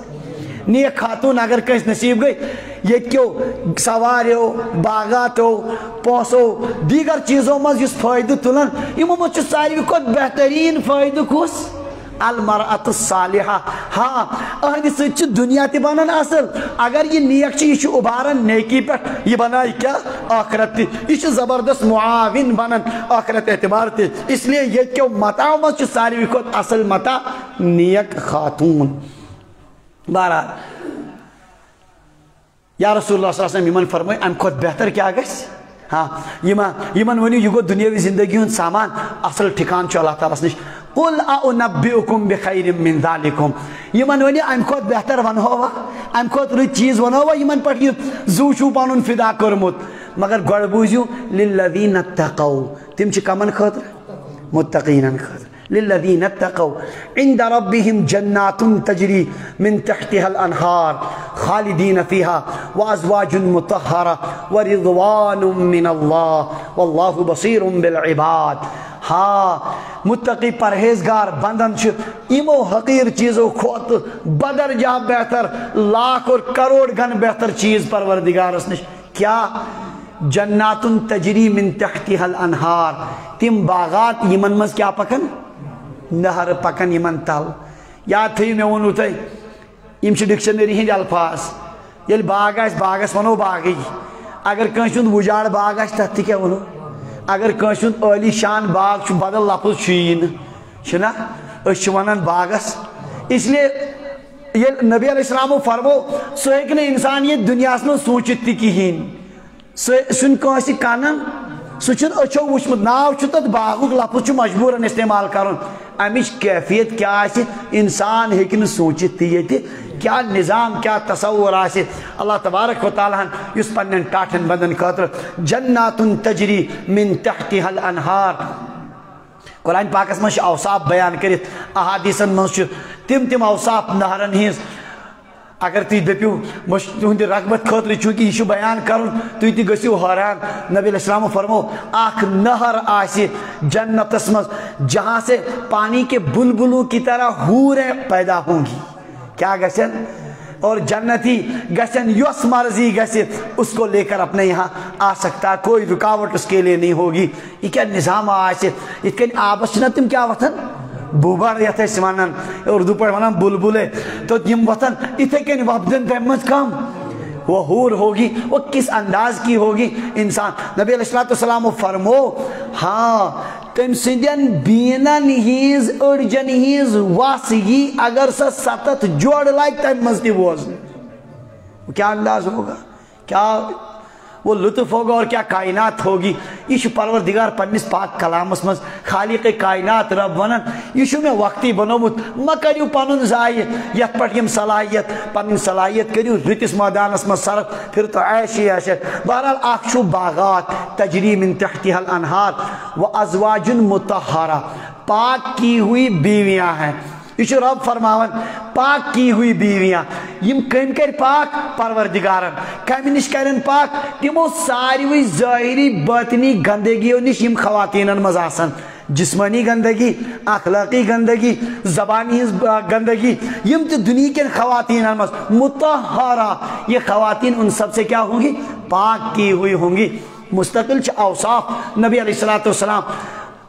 نیک خاتون اگر کس نصیب گئی یہ کیوں سواریو باغاتو پوسو دیگر چیزوں میں جس فائدہ تلن یہ میں چھ ساروی کھوت بہترین فائدہ کس المرأة الصالحہ. ہاں اہد سچ دنیا تی بنن اصل اگر یہ نیک چھ یہ ابارن نیکی پہ یہ بنائی کیا آخرت تی یہ زبردست معاون بنن آخرت اعتبار تی. اس لیے یہ کیوں متاع میں چھ ساروی کھوت اصل متاع نیک خاتون. بہرحال یا رسول اللہ صلی اللہ علیہ وسلم یمن فرمائی ام کھوت بہتر کیا گھس. ہاں یمن ونیو یہ گو دنیاوی زندگی ہند سامان اصل ٹھکان چھ اللہ تعالیٰ نش. قل اعنبئکم بخیر من ذالکم. یمن ونیو ام کھوت بہتر ونہوا ام کھوت رت چیز ونہوا یمن پہ یہ زو چھو پنن فدا کرمت. مگر گوڑ بوزیو للذین اتقوا. تم چھ کمن خاطر متقینن خاطر. للذین اتقوا عند ربهم جنات تجری من تحتها الانہار خالدین فیہا وازواج مطہرہ ورضوان من اللہ واللہ بصیر بالعباد. ہاں متقی پرہیزگار بندن چھ ایمو حقیر چیزوں کھوت بدر جا بہتر لاکھ اور کروڑ گن بہتر چیز پروردگار اس نش. کیا جنات تجری من تحتها الانہار. تم باغات یمن مز کیا پکن نہر پکن یمن تل. یاد تھیو میں ونو تھی یم چھ ڈکشنری ہند الفاظ. یل باغ آس باغس ونو باغی. اگر کنس ہند وجاڑ باغ آس تتھ کیا ونو. اگر کنس ہند عالی شان باغ چھ بدل لفظ چھین چھنا اس چھ ونان باغس. اس لیے یہ نبی علیہ السلام فرمو سو ہیکہ نہ انسان یہ دنیا میں سوچت تہ کہین. سن کنس کنن سہ چھن اچھو وچمت ناو چھ تت باغک لفظ چھ مجبورن استعمال کرن. امچ کیفیت کیا آسہ انسان ہیکہ نہ سوچت تہ یہ کیا نظام کیا تصور آسہ. اللہ تبارک و تعالیٰ اس پنن ٹاٹھن بندن خاطر جنات تجری من تحتها الانہار. قرآن پاکس من اوصاف بیان کرت احادیثن من تم اوصاف نہرن ہز. اگر تھی دپیو تہند رغبت خاطر چونکہ یہ بیان کرن تھی تہ گژھو حیران. نبی علیہ السلام فرمو اخ نہر آسہ جنتس مز جہاں سے پانی کے بلبلوں کی طرح حوریں پیدا ہوں گی. کیا گژھن اور جنتی گژھن یس مرضی گژھِ اس کو لے کر اپنے یہاں آ سکتا. کوئی رکاوٹ اس کے لیے نہیں ہوگی. یہ کیا نظام آسہ یتھ کن آبس چھنا تم کیا وتھن بوبر یتھ أسۍ ونان اردو پہ ونان بلبلے تو یم وتھن اتھے کن وپدن تمہ مز کم وہ حور ہوگی. وہ کس انداز کی ہوگی انسان. نبی علیہ السلام فرمو ہاں تم سندین بینن ہز اڑجن ہز وس یہ اگر سا 7 جوڑ لگ تمہ مز تہ بوزن کیا انداز ہوگا کیا وہ لطف ہوگا اور کیا کائنات ہوگی. یہ پروردگار پنس پاک کلامس مز خالق کائنات رب ونان یہ میں وقتی بنومت ما کریو پنن ضائع یت پٹ یم صلاحیت پن صلاحیت کریو رتس میدانس مز صرف پھر تو عیشی عیشت. بہرحال اخ باغات تجری من تحتها الانہار وازواج مطہرہ پاک کی ہوئی بیویاں ہیں. یہ رب فرماون پاک کی ہوئی بیویاں یم کم کر پاک پروردگارن کم نش کرن پاک تمو ساروی ظاہری باطنی گندگیوں نش یم خواتینن مز آسن. جسمانی گندگی اخلاقی گندگی زبانی گندگی یم تو دنیا کے خواتینن مز مطہرہ یہ خواتین ان سب سے کیا ہوں گی پاک کی ہوئی ہوں گی. مستقل اوصاف نبی علیہ السلام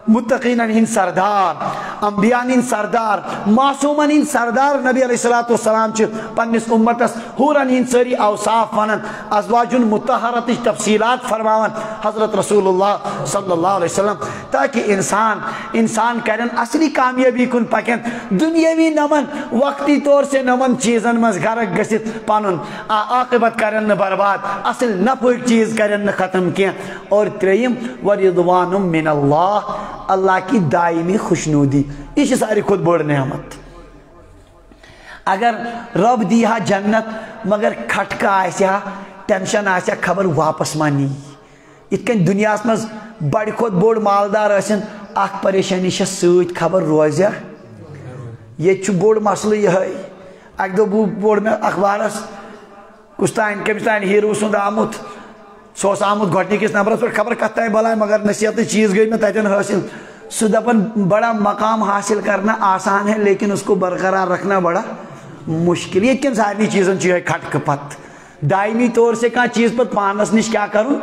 متقین ہند سردار انبیاء ہند سردار معصومن ہند سردار نبی علیہ السلام پنس امتس حورن ہند ساری اوصاف ونن ازواج مطہرت تفصیلات فرماون حضرت رسول اللہ صلی اللہ علیہ وسلم تاکہ انسان کرن اصلی کامیابی کن پکن دنیاوی نمن وقتی طور سے نمن چیزن مز غرق گژھت پنن عاقبت کرن نہ برباد اصل نفع چیز کرن نہ ختم کیا اور تریم ورضوان من اللہ اللہ کی دائمی خوشنودی یہ ساری خود بڑ نعمت اگر رب دیہا جنت مگر کھٹکا آسیا ٹینشن آسیا خبر واپس مانی اتکن دنیا مز بڑ خود بڑ مالدار آسن اخ پریشانی سۭتۍ خبر روزیا یہ بوڑ مسئلہ یہ اک دو بوڑ میں اخبارس کس تین کمس تین ہیرو سند آمت سہ آمت گۄڈنِکِس نمبرس پہ خبر کت تین بلائے مگر نصیحت چیز گئی میں تتن حاصل سہ دپن بڑا مقام حاصل کرنا آسان ہے لیکن اس کو برقرار رکھنا بڑا مشکل یہ کن سارے چیزن چاہیے کھٹک پت دائمی طور سے کہاں چیز پت پانس نش کیا کروں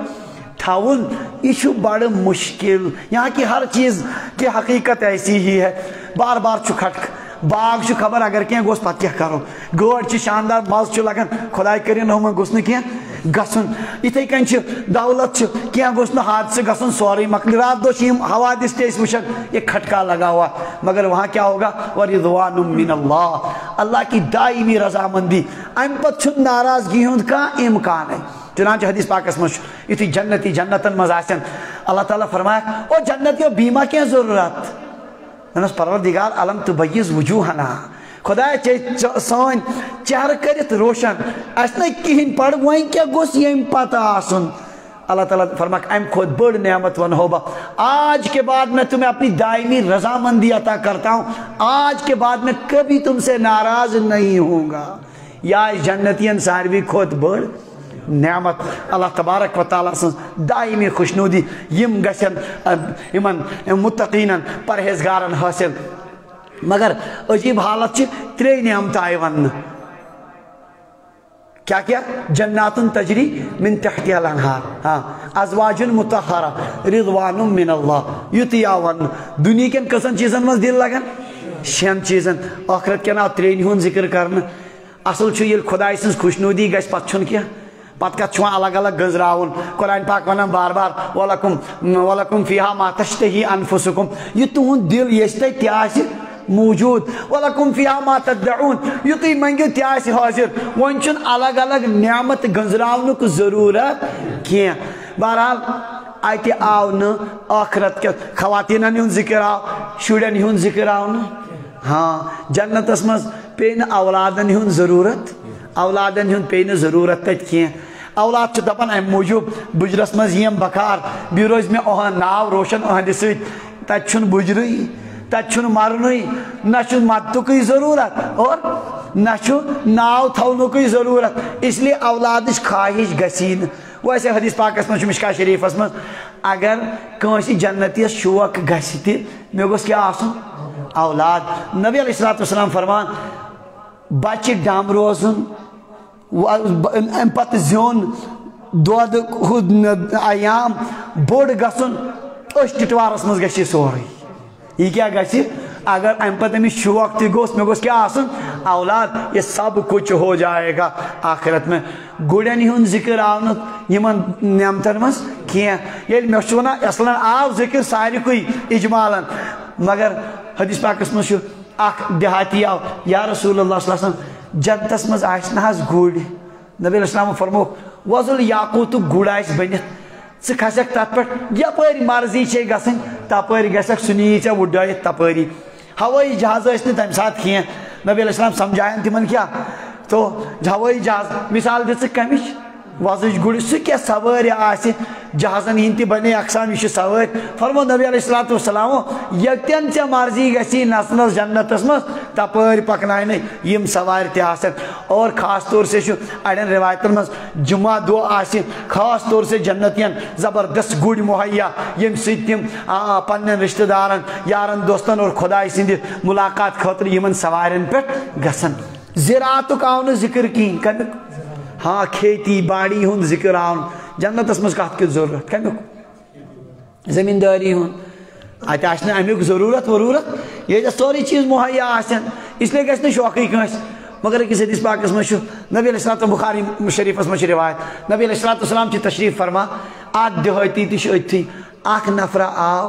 تھاون یہ بڑا مشکل یہاں کی ہر چیز کی حقیقت ایسی ہی ہے بار بار کھٹک باغ خبر اگر کیا گوس پتہ کیا کرو گاڑ شاندار مز لگان خدائے کرن ہم گوس نہ کیا گھن اتھے کن دولت کیا گوس نہ حادثہ گھن سوری مکل رات دو حوادث تہ وچھن یہ کھٹکا لگا ہوا مگر وہاں کیا ہوگا ورضوان من اللہ اللہ کی دائمی رضامندی ام پتہ ناراضگی ہند کا امکان ہے چنانچہ حدیث پاکس مجھ یتھی جنتی جنتن مز آسن اللہ تعالیٰ فرمایا او جنتیو بیمہ کیا ضرورت پروردگار علم تبیز وجوہنا خدا سان چہر کرت روشن اس نے کہین پڑھ وہیں کیا گوس یم پتہ آسن اللہ تعالیٰ فرمایا ام خود بڑ نعمت ون ہوبا آج کے بعد میں تمہیں اپنی دائمی رضامندی عطا کرتا ہوں آج کے بعد میں کبھی تم سے ناراض نہیں ہوں گا یا جنتین ساروی خود بڑ نعمت اللہ تبارک و تعالیٰ سن دائمی خوشنودی یم گشن یمن متقینن پرہیزگارن حاصل مگر عجیب حالت ترے نعمت آئی ون کیا کیا جنات تجری من تحتی الانہار ازواج مطہرہ رضوان من اللہ یتیا ون دنیا کن کسن چیزن مز دل لگن شین چیزن آخرت کے ناو ترے ہون ذکر کرنا اصل یل خدای سن خوشنودی گھس پتہ چھن کیا پتہ کت الگ الگ گنزراؤن قرآن پاک ونان بار بار وَلَكُمْ فِيهَا مَا تَشْتَهِي أَنفُسُكُمْ یہ تہند دل یس تہ موجود وَلَكُمْ فِيهَا مَا تَدَّعُونَ یہ تھی منگو تہ حاضر ون چھن الگ الگ نعمت گنزراؤنک ضرورت کی بہرحال اتہ آو نا آخرت کے خواتینن ہند ذکر آو شرین ہند ذکر آو نا ہاں جنتس مز پے نا اولادن ہند ضرورت اولادن ہند پے نا ضرورت تت کی اولاد دپان ام موجود بجرس مز یم بکار بی روز میں اہن ناو روشن اہند ست تت چھن بجری تت چھن مرنی نہ چھ مدتکی ضرورت اور نہ چھ ناو تھونکی ضرورت اس لیے اولادش خواہش گسین ویسے حدیث پاکس مجھ مشکا شریفس مز اگر کنسی جنتیس شوق گسی تہ مے گوس کیا آسن اولاد نبی علیہ السلام فرمان بچہ ڈم روزن ام پتہ زیون دود ایام بوڑ گھن أچھ ٹٹوارس مز گژھِ سورُے یہ کیا گژھِ اگر ام پتہ امس شوق تہ گوس مے گوس کیا آسن اولاد یہ سب کچھ ہو جائے گا آخرت میں گڑین ہند ذکر آو نہ یمن نعمتن مز کینٛہہ ییٚلہِ مےٚ چھُ ونان اصلاً آو ذکر سارِکُے اجمالن مگر حدیث پاکس مز چھُ اکھ دیہاتی آو یا رسول اللہ صلی اللہ علیہ وسلم جنتس مز آس نا گڑ نبی علیہ السلام فرموک وۄزُل یاقوٗتُک گُڑ آسہِ بٔنِتھ ژٕ کھسکھ تتھ پٮ۪ٹھ یپٲرۍ مرضی چھے گژھٕنۍ تپٲرۍ گژھکھ سُہ نی ژےٚ وُڈٲیِتھ تپٲری ہوٲیی جہاز ٲسۍ نہٕ تمہِ ساتہٕ کینٛہہ نبی علیہ السلام سمجھاین تِمن کیٛاہ تو ہوٲیی جہاز مثال دِژٕکھ کمِچ وۄزٕج گُڑ سُہ کیٛاہ سوٲرۍ آسہِ جہازن ہِنٛدۍ تہِ بنے اقسام یہِ چھُ سوٲرۍ فرمو نبی علیہ الصلوۃ والسلام ییٚتٮ۪ن ژےٚ مرضی گژھی نژنس جنتس منٛز تپٲرۍ پکناونَے یِم سوارِ تہِ آسن اور خاص طور سے چھُ اڑٮ۪ن رِوایتن منٛز جمعہ دۄہ آسہِ خاص طور سے جنتین زبردست گُڑۍ مُہیا ییٚمہِ سۭتۍ تِم پننٮ۪ن رشتہٕ دارن یارن دوستن اور خۄداے سٕنٛدِ مُلاقات خٲطرٕ یِمن سوارٮ۪ن پٮ۪ٹھ گژھن زِراعتُک آو نہٕ ذِکر کِہیٖنۍ کمیُک ہاں کھیتی باڑی ہُنٛد ذکر آو جنت اس مز کت کی ضرورت کمیک زمینداری ہون اتہ آسہ امیک ضرورت ورورت یہ سوری چیز مہیا آسن اس لیے گھس شوقی کنس مگر أکس حدیث پاکس مجھ نبی علیہ السلام بخاری شریفس مجھ روایت نبی علیہ السلام چھ تشریف فرما آت دہاتی تش اتھی اخ نفر آو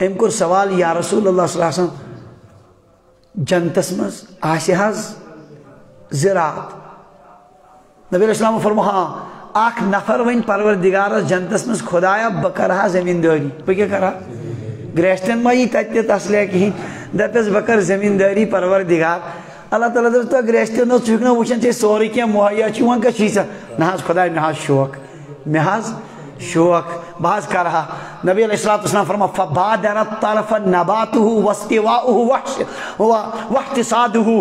ام کور سوال یا رسول اللہ صلی اللہ علیہ وسلم جنتس مز آسہ حظ زراعت نبی علیہ السلام فرما ہاں اخ نفر ون پروردگارس جنتس مز خدایا بہ کرہا زمینداری بہ کیا کرہا گریستن ما یہ تتہ تسلیہ کہین دپس بہ کر زمینداری پروردگار اللہ تعالیٰ دس تو گریستن نا وچن ٹھیک سوری کی مہیا ون کچھ نہ خدا مے شوق مے شوق بہت کرہا نبی علیہ السلام فرما فبادرت طرف نباته واستواؤه واحتصاده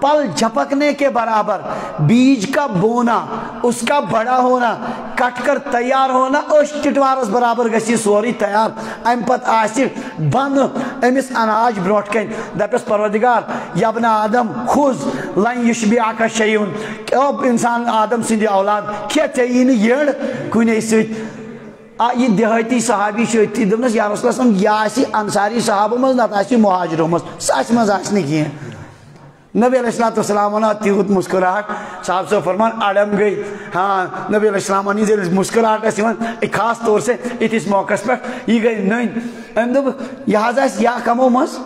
پل جھپکنے کے برابر بیج کا بونا اس کا بڑا ہونا کٹ کر تیار ہونا اس ٹٹوارس برابر گسی سوری تیار ام پت آسی بند امس اناج بروٹ کن دپس پروردگار یا ابن آدم خذ لن یشبعک شیئن اب انسان آدم سندی اولاد کیا چاہیے یہ کنے سۭتۍ یہ دیہاتی صحابی اتھی دس یا رسول اللہ یہ آسی انصاری صحابہ مز نت آسی مہاجروں مز سچ مز آس کی نبی علیہ السلام ونان تیوت مسکراہٹ صاحب صاحب فرمان اڑم گئی ہاں نبی علیہ السلام ون مسکراہٹ خاص طور سے اتھس موقع پہ یہ گئی نن ام دپ یہ حظ یا کمو مز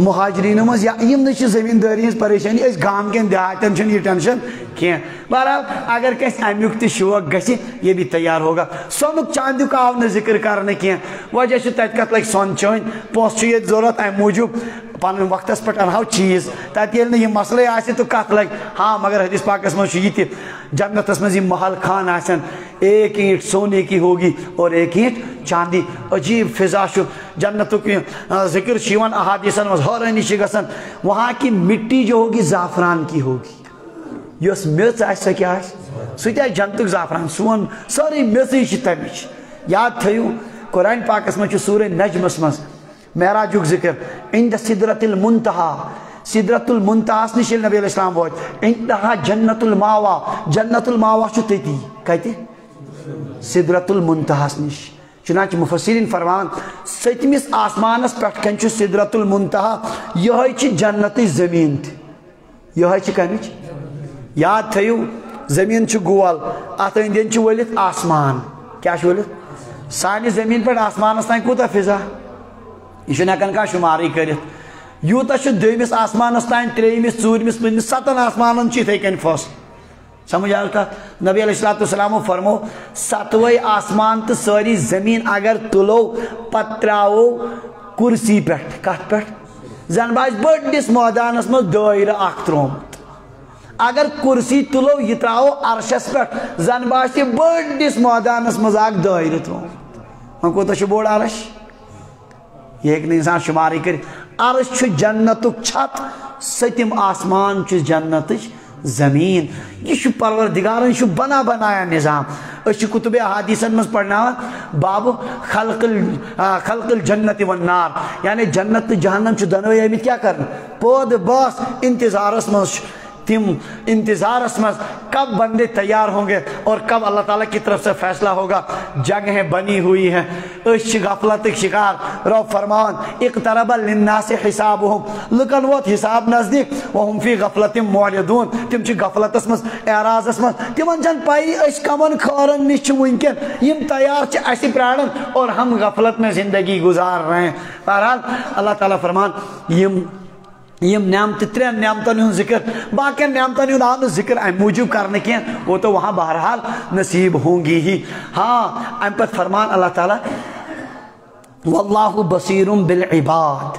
مہاجرین مز یم نش زمینداری ہز پریشانی اس گام کن دیہاتن یہ ٹینشن کی بہرحال اگر کس امیک تہ شوق گژھِ یہ بھی تیار ہوگا سونک چاندیک آو نہ ذکر کرنے کی وجہ تت کت لگ سون چون پونس یہ ضرورت ام موجود پن وقتس پہ انہو چیز تت یل نہ یہ مسئلے آسہ تو کت لگ ہاں مگر حدیث پاکس مجھ یہ تہ جنتس مز محل خان آسن ایک اینٹ سونے کی ہوگی اور ایک اینٹ چاندی عجیب فضا جنتک ذکر احادیثن مز حیرانی گژھان وہاں کی مٹی جو ہوگی زعفران کی ہوگی یس میژ آسہ کیا سہ تہ جنتک زعفران سون ساری میژی تمچ یاد تھیو قرآن پاکس مجھ سورہ نجمس مز معراجک ذکر عند سدرۃ المنتہا سدرۃ المنتہاس نش نبی علیہ السلام ووت انتہا جنت الماوا جنت الماوا تتی کتہ سدرۃ المنتہاس نش چنانچہ مفسرین فرمان ستمس آسمانس پہ کن سدرۃ المنتہا یہ جنت زمین تہ یہ کمچ یاد تھیو زمین گول ات اندین ولت آسمان کیا ولت سانہ زمین پہ آسمانس تین کوتہ فضا یہ ہکان کھانا شماری کرت یوتہ دویمس آسمانس تین تریمس ژوٗرمس پوٗنٛژمِس ستن آسمانن اتھے کن فصل سمجھ آو کت نبی علیہ السلام فرمو ستوے آسمان تو ساری زمین اگر تلو پتہ تراو کرسی پہ کت پہ زن باس بڑس مٲدانس مز دٲیرٕ اکھ ترومت اگر کرسی تلو یہ تراو عرشس پہ زن باس بڑس مٲدانس مز اکھ دٲیرٕ ترومت وۄنۍ کوتاہ بوڑ عرش یہ ہیٚکہِ نہٕ انسان شماری کٔرِتھ عرش چھُ جنتُک چھت سٔتِم آسمان چھُ جنتٕچ زمین یہ پروردگارن بنا بنایا نظام اس کتب احادیثن مز پڑھنا باب خلق الجنت والنار یعنی جنت جہنم دنوے آمت کیا کرنا پود باس انتظارس مز تم انتظارس مز کب بندے تیار ہوں گے اور کب اللہ تعالیٰ کی طرف سے فیصلہ ہوگا جگہیں بنی ہوئی ہیں اس غفلت شکار رو فرمان اقترب للناس حسابهم لکن ووت حساب نزدیک وهم فی غفلت معرضون تم چھ غفلتس مز اعراضس مز تمن چھ پائی اس کمن خارن نش ونکن یم تیار چھ اسی پرارن اور ہم غفلت میں زندگی گزار رہے ہیں بہرحال اللہ تعالیٰ فرمان یم نعمت ترین نعمتن ہن ذکر باقی نعمتن ہن آن ذکر ام موجود کرنے کی وہ تو وہاں بہرحال نصیب ہوں گی ہی ہاں ام پر فرمان اللہ تعالیٰ واللہ بصیر بالعباد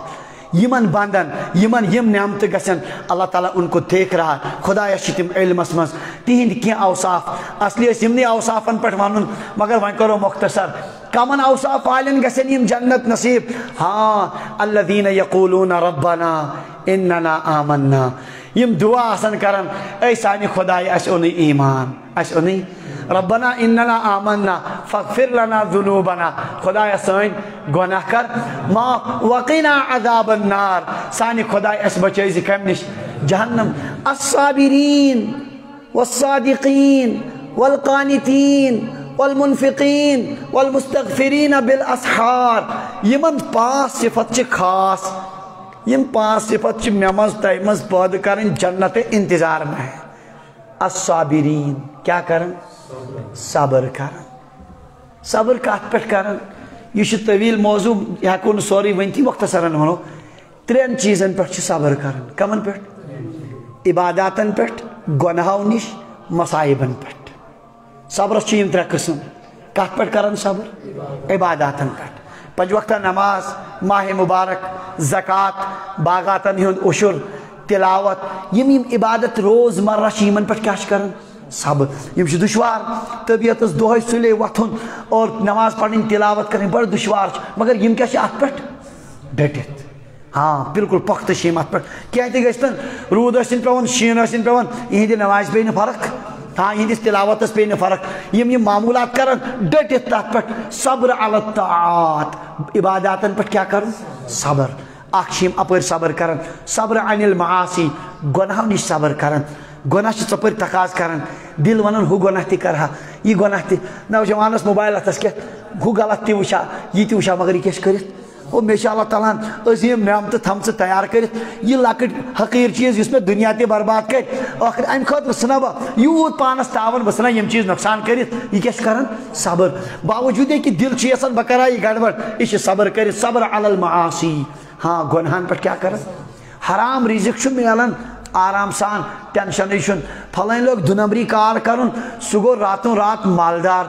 یمن بندن یمن یم نعمت گسن اللہ تعالیٰ ان کو دیکھ رہا خدا تم علمس مز تہند کی اوصاف اصلی یمنی اوصافن پہ ون مگر ون کرو مختصر کمن اوصاف والن گسن یم جنت نصیب ہاں الذین یقولون ربنا اننا آمنا یم دعا آسن کرن اے سانی خدای اس اونی ایمان اس اونی ربنا اننا آمنا فاغفر لنا ذنوبنا خدای سائن گناہ کر ما وقنا عذاب النار سانی خدای اس بچے کم نش جہنم الصابرین والصادقین والقانتین والمنفقین والمستغفرین بالاسحار یمن 5 صفت چھ خاص یم 5 صفت چھ ممز تیمز پید کرن جنت انتظار میں ہے الصابرین کیا کرن صبر کرن صبر کات پہ کرن یہ طویل موضوع یہ ہوں سوری ونتی مختصراً ونو 3 چیزن پہ صبر کرن کمن پہ عباداتن پہ گناہو نش مصائبن پہ صبرس 3 قسم کت پہ کرن صبر عباداتن پہ 5 وقتہ نماز ماہ مبارک زکوٰۃ باغاتن ہند عشر تلاوت یم عبادت روز مرہ یمن پہ کیا کرن صبر یم دشوار طبیعت دہے سلے وتھن اور نماز پڑھن تلاوت کریں بڑا دشوار مگر یم کیا ات پہ ڈٹت ہاں بالکل پختہ ات پہ کیا تہ گژھتن رود ٲسِن پیوان شین ٲسِن پیوان یہندِ نماز پے نہ فرق ہاں یہندس تلاوتس پے نہ فرق یم معمولات کرن ڈٹت تر پہ صبر علی الطاعات عباداتن پہ کیا کرن صبر اخ اپر صبر کرن صبر عن المعاصی گناہو نش صبر کرن گناہ ثپر تقاض کرن دل ونن ہو گناہ تہ کرہا یہ گناہ تہ نوجوانس موبائل اتس کیا ہو غلط تہ وچھا یہ تہ وچھا مگر یہ کیا کرت او مے اللہ تعالیٰ عظیم نعمت تھمچ تیار کرت یہ لکٹ حقیر چیز اس میں دنیا تہ برباد کر آخر ام خاطر سنا بہ یوت پانس تاون بہ سنا یم چیز نقصان کرت یہ کیا کرن صبر باوجود کہ دل یسان بہ کرا یہ گڑبڑ یہ صبر کرت صبر علی المعاصی ہاں گناہن پہ کیا کرن حرام رزق ملان آرام سان ٹینشن چھن پھلائن لوگ 2 نمبری کار کرن سہ گو راتوں رات مالدار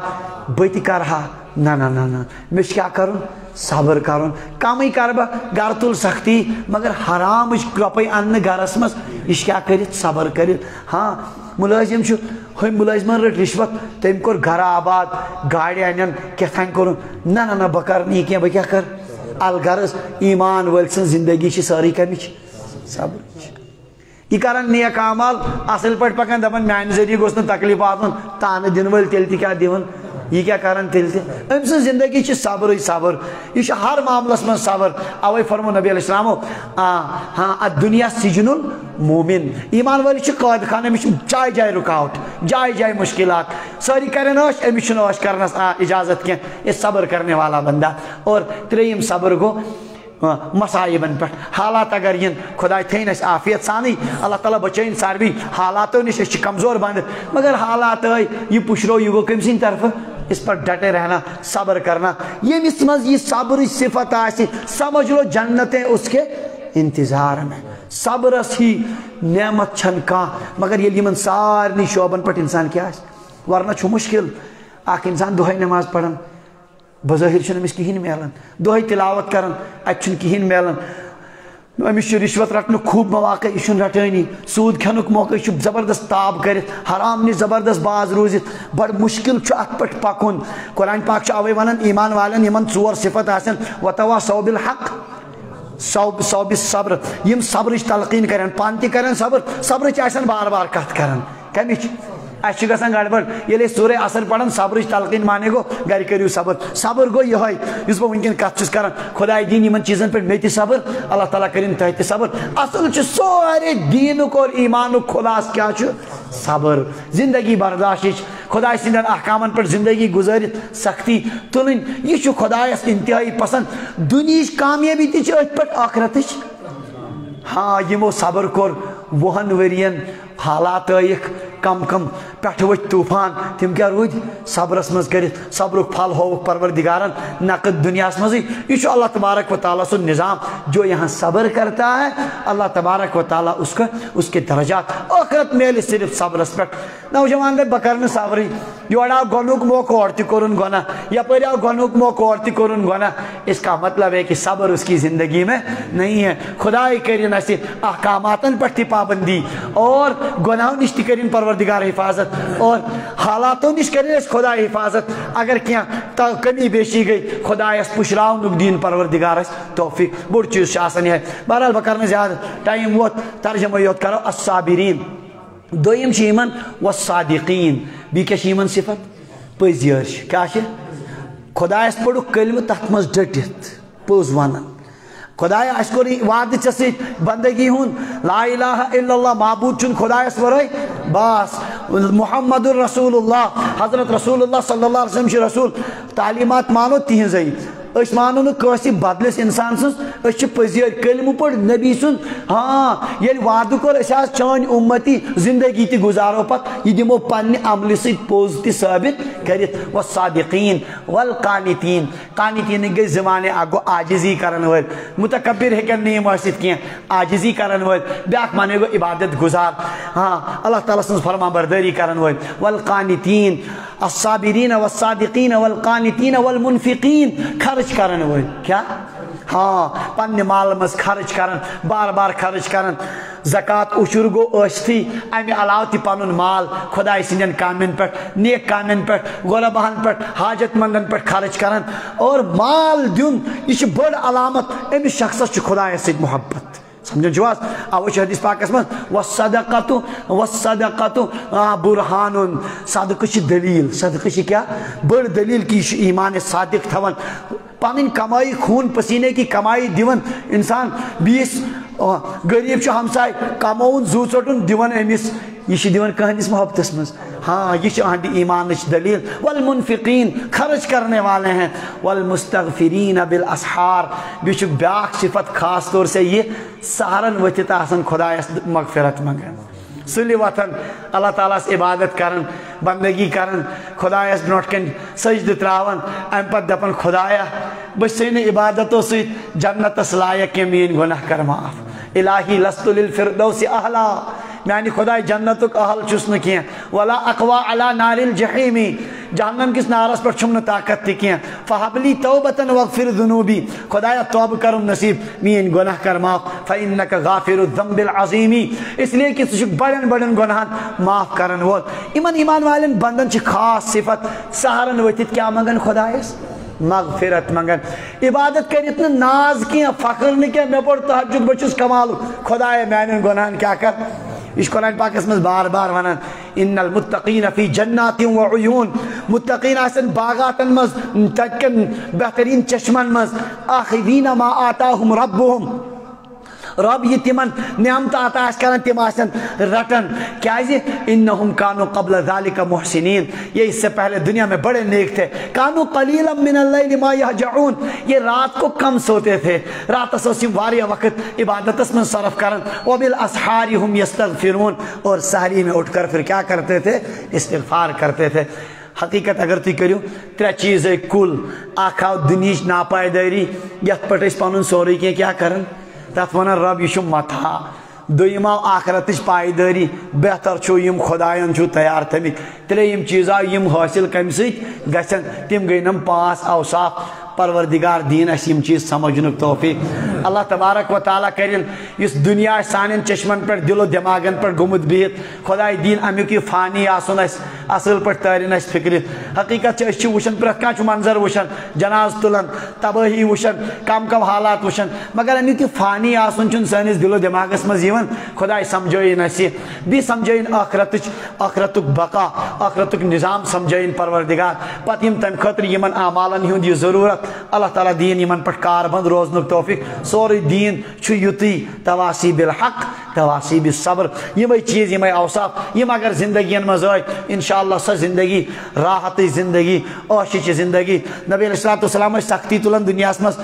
بت کرہا نہ نہ نہ نہ مے کیا کرن صبر کرن کمی کر بہ گر تل سختی مگر حرام رۄپے ان گرس مز یہ کیا کرت صبر کرت ہاں ملازم ہم ملازمن رٹ رشوت تم کور گھر آباد گاڑی انن کتھان کورن نہ نہ نہ بہ کر نہیں کیا بہ کیا کر الغرض ایمان ول سن زندگی چھ ساری کمچ صبر یہ کرن نیک اعمال اصل پہ پکان دپان میانہ ذریعہ گوس نہ تکلیف واتن تانہ دن ول تیل تہ کیا دون یہ کیا کرن تیل تہ ام سن زندگی چھ صبر صبر یہ ہر معاملس من صبر اوے فرمو نبی علیہ السلام ہاں الدنیا سجن المومن ایمان والی چھ قید خانہ میں جائے جائے رکاوٹ جائے جائے مشکلات ساری کرن عش امس چھ عش کرنس اجازت کی یہ صبر کرنے والا بندہ اور 3 صبر گو مصائبن پہ حالات اگر ین خدا تھین اس عافیت سانی اللہ تعالیٰ بچین ساروی حالاتوں نش اس کمزور بند مگر حالات آئی یہ پشرو یہ گو کم سن طرف اس پر ڈٹے رہنا صبر کرنا یہ اس مز یہ صبر صفت آسی سمجھ لو جنتیں اس کے انتظار میں صبر ہی نعمت چھن کان مگر یہ من سارنی شعبن پہ انسان کیا ہے ورنہ چھو مشکل اخ انسان دہائی نماز پڑھن بظاہر چھن امس کہین ملان دہائی تلاوت کرن ات چھن کہین ملان امس رشوت رٹن خوب مواقع یہ رٹانی سود کھنک موقع زبردست تاب کرت حرام نش زبردست باز روزت بڑ مشکل ات پہ پکن قرآن پاک اوے ونان ایمان والن یمن 4 صفت آسن وتواصوا بالحق صوب صبر یم صبرچ تلقین کرن پان تہ کرن صبرچ آسن بار بار کت کرن کمچ اس گژھان گڑبڑ ییٚلہِ أسۍ سورے اثر پران صبرٕچ تلقین مانے گو گھر کٔرِو صبر گو یہے یُس بہٕ وٕنکٮ۪ن کتھ چھُس کران خۄداے دِیِن یِمن چیٖزن پٮ۪ٹھ مےٚ تہِ صبر اللہ تعالیٰ کٔرِنۍ تۄہہِ تہِ صبر اصل چھُ سورے دیٖنُک اور ایمانُک خلاصہٕ کیٛاہ چھُ صبر زندگی برداشتٕچ خۄداے سٕنٛدٮ۪ن احکامن پٮ۪ٹھ زندگی گُزٲرِتھ سختی تُلٕنۍ یہِ چھُ خۄدایس انتہٲیی پسنٛد دُنہِچ کامیٲبی تہِ چھِ أتھۍ پٮ۪ٹھ ٲخرتٕچ ہاں یمو صبر کوٚر 20 ؤرین حالات ٲیِکھ کم کم پٮ۪ٹھٕ ؤتھۍ طوٗفان تِم کیٛاہ روٗدۍ صبرس منٛز کٔرِتھ صبرُک پھل ہووُکھ پروردگارن نقد دنیاہس منٛزٕے یہِ چھُ اللہ تبارک و تعالیٰ سُنٛد نظام جو یہاں صبر کرتا ہے اللہ تبارک و تعالیٰ اس کے درجات ٲخرت میلہِ صرف صبرس پٮ۪ٹھ نوجوان دپہِ بہٕ کرٕ نہٕ صبرٕے یورٕ آو گۄڈنیُک موقعہٕ اورٕ تہِ کوٚرُن گۄناہ یپٲرۍ آو گۄڈنیُک موقعہٕ اورٕ تہِ کوٚرُن گۄناہ اس کا مطلب ہے کہ صبر اس کی زندگی میں نہیں ہے خداے کٔرِنۍ اسہِ احکاماتن پٮ۪ٹھ تہِ پابندی اور گۄناہو نش تہِ کٔرِنۍ پروردگار حفاظت اور حالاتوں نش کریں اس خدا حفاظت اگر کیا کمی بیشی گئی خدا اس پشراؤنک دین پروردگار اس توفیق بڑ چیز آسان ہے بہرحال بہ کرنے زیادہ ٹائم ووت ترجمہ یوت کرو الصابرین دویم چھ ایمن والصادقین بی کیا ایمن صفت پزیار کیا خدا اس پڑھو کلمہ تحت مز ڈٹت پوز ونن خدایا اس کو وعدہ ژے سۭتۍ بندگی ہُنٛد لا الہ الا اللہ معبوٗد چھُنہٕ خدایس ورٲے بس محمد الرسول اللہ حضرت رسول اللہ صلی اللہ علیہ وسلم چھِ رسول تعلیمات مانو تِہنٛزے أسۍ مانو نہٕ کٲنٛسہِ بدلِس اِنسان سٕنٛز أسۍ چھِ پٔزیٲرۍ کلمہٕ پٲٹھۍ نبی سُنٛد ہاں ییٚلہِ وعدٕ کوٚر أسۍ آز چٲنۍ اُمتی زندگی تہِ گُزارو پتہٕ یہِ دِمو پننہِ عملہِ سۭتۍ پوٚز تہِ ثٲبت کٔرِتھ والصادقین والقانتین قانتیٖنٕکۍ گٔے زٕ معنی اکھ گوٚو عاجزی کرن وٲلۍ متکبر ہیٚکن نہٕ یِم ٲسِتھ کینٛہہ عاجزی کرن وٲلۍ بیاکھ معنی گوٚو عبادت گُزار ہاں اللہ تعالیٰ سٕنٛز فرمانبردٲری کرن وٲلۍ والقانتین الصابرین والصادقین والقانتین والمنفقین خرچ کرن وٲلۍ کیٛاہ ہاں پننہِ مال منٛز خرچ کرن بار بار خرچ کرن زکات عشر گوٚو ٲسۍتھٕے امہِ علاوٕ تہِ پنُن مال خۄداے سٕنٛدٮ۪ن کامٮ۪ن پٮ۪ٹھ نیک کامٮ۪ن پٮ۪ٹھ غۄرباہن پٮ۪ٹھ حاجت مندن پٮ۪ٹھ خرچ کرن اور مال دیُن یہِ چھِ بٔڑ علامت أمِس شخصس چھُ خۄدایس سۭتۍ محبت سمجھن چھُو حظ اوے چھُ حدیث پاکس منٛز والصدقۃ برہان صدقہٕ چھِ دلیٖل صدقہٕ چھِ کیٛاہ بٔڑ دلیٖل کہِ یہِ چھُ ایٖمانِ صادق تھاوان پنٕنۍ کمٲیی خوٗن پسیٖنے کی کمٲیی دِوان انسان بیٚیِس غریٖب چھُ ہمساے کمووُن زُو ژوٚٹُن دِوان أمِس یہ چھِ دِوان کٕہٕنٛدِس محبتس منٛز ہاں یہ چھِ اہنٛدِ ایٖمانٕچ دلیٖل والمنفقین خرچ کرنے والے ہیں والمستغفرین بالاسحار بیٚیہِ چھُ بیٛاکھ صفت خاص طور سے یہ سہرن ؤتھِتھ آسان خۄدایس مغفرت منگان سُلہِ وۄتھان اللہ تعالیٰ ہس عبادت کران بندگی کران خۄدایس برونٛٹھ کَنۍ سجدٕ تراوان امہِ پتہٕ دپان خۄدایا بہٕ چھُسے نہٕ عبادتو سۭتۍ جنتس لایق کینٛہہ میٲنۍ گۄناہ کر معاف الہی لست للفردوس اہلا میانہِ خۄداے جنتُک اہل چھُس نہٕ کینٛہہ ولا اقوا علی نار الجحیٖمی جہنم کِس نارس پٮ۪ٹھ چھُم نہٕ طاقت تہِ کینٛہہ فہبلی توبتن واغفر ذنوبی خۄدایا توبہٕ کرُم نصیٖب میٲنۍ گۄناہ کر معاف فانک غافر الذنب العظیٖمی اس لیے کہ ژٕ چھُکھ بڑٮ۪ن بڑٮ۪ن گۄناہن معاف کرن وول یِمن ایٖمان والٮ۪ن بندن چھِ خاص صفت سہرن ؤتھِتھ کیٛاہ منگان خۄدایس مغفرت منگان عبادت کرِتھ نہٕ ناز کینٛہہ فخر نہٕ کینٛہہ مےٚ پوٚر تہجد بہٕ چھُس کمالُک خۄدایا میانٮ۪ن گۄناہن کیٛاہ کر یہ قرآن پاکس منٛز بار بار ونان ان المتقین فی جنات وعیون متقین آسن باغاتن منٛز تتہِ کٮ۪ن بہترین چشمن منٛز آخذین ما آتاہم ربہم رب یہ تمن نعمتہٕ عطا آسہِ کران تِم آسن رٹان کیازِ انہم کانوا قبل ذلک محسنین یہ اس سے پہلے دنیا میں بڑے نیک تھے کانوا قلیلا من اللیل ما یہجعون یہ رات کو کم سوتے تھے راتس ٲسۍ یِم واریاہ وقت عبادتس منٛز صرف کران وبالاسحار ہم یستغفرون اور سحری میں اٹھ کر پھر کیا کرتے تھے استغفار کرتے تھے حقیقت اگر تُہۍ کٔرِو ترٛےٚ چیٖزے کُل اکھ آو دُنہِچ ناپایدٲری یتھ پٮ۪ٹھ أسۍ پنُن سورُے کینٛہہ کیٛاہ کران تتھ ونان رب یہ چھُ متھا دوٚیِم آو آخرتٕچ پایدٲری بہتر چھُو یِم خۄدایَن چھُو تیار تھٲمٕتۍ ترٛیٚیِم چیٖز آو یِم حٲصِل کمہِ سۭتۍ گژھن تِم گٔے نم 5 اوصاف پروردگار دین اَسہِ یِم چیٖز سمجھنُک توفیق اللہ تبارک و تعالیٰ کرن یُس دُنیا آسہِ سانٮ۪ن چشمن پٮ۪ٹھ دِلو دٮ۪ماغن پٮ۪ٹھ گوٚمُت بِہِتھ خۄداے دیٖن امیُک یہِ فانی آسُن اَسہِ اصل پٲٹھۍ تٲرِن اَسہِ فِکرِ حقیقت چھِ أسۍ چھِ وٕچھان پرٛٮ۪تھ کانٛہہ چھُ منظر وٕچھان جناز تُلان تبٲہی وٕچھان کم حالات وٕچھان مگر امیُک یہِ فانی آسُن چھُنہٕ سٲنِس دِلو دٮ۪ماغس منٛز یِوان خۄداے سمجھٲیِن اَسہِ بیٚیہِ سمجھٲیِن ٲخرتُک بقا ٲخرتُک نظام سمجھٲیِن پروردگار پتہٕ یِم تمہِ خٲطرٕ یِمن اعمالن ہُنٛد یہِ ضروٗرت اللہ تعالیٰ دین یِمن پٮ۪ٹھ کاربند روزنُک توفیق سورُے دیٖن چھُ یُتُے تواسی بالحق تواسی بالصبر یِمے چیٖز یِمے اوصاف یِم اگر زندگین منٛز ٲے انشاءاللہ سۄ زندگی راحتٕچ زندگی عٲشٕچ زندگی نبی علیہ الصلوۃ والسلام ٲسۍ سختی تُلان دُنیاہس منٛز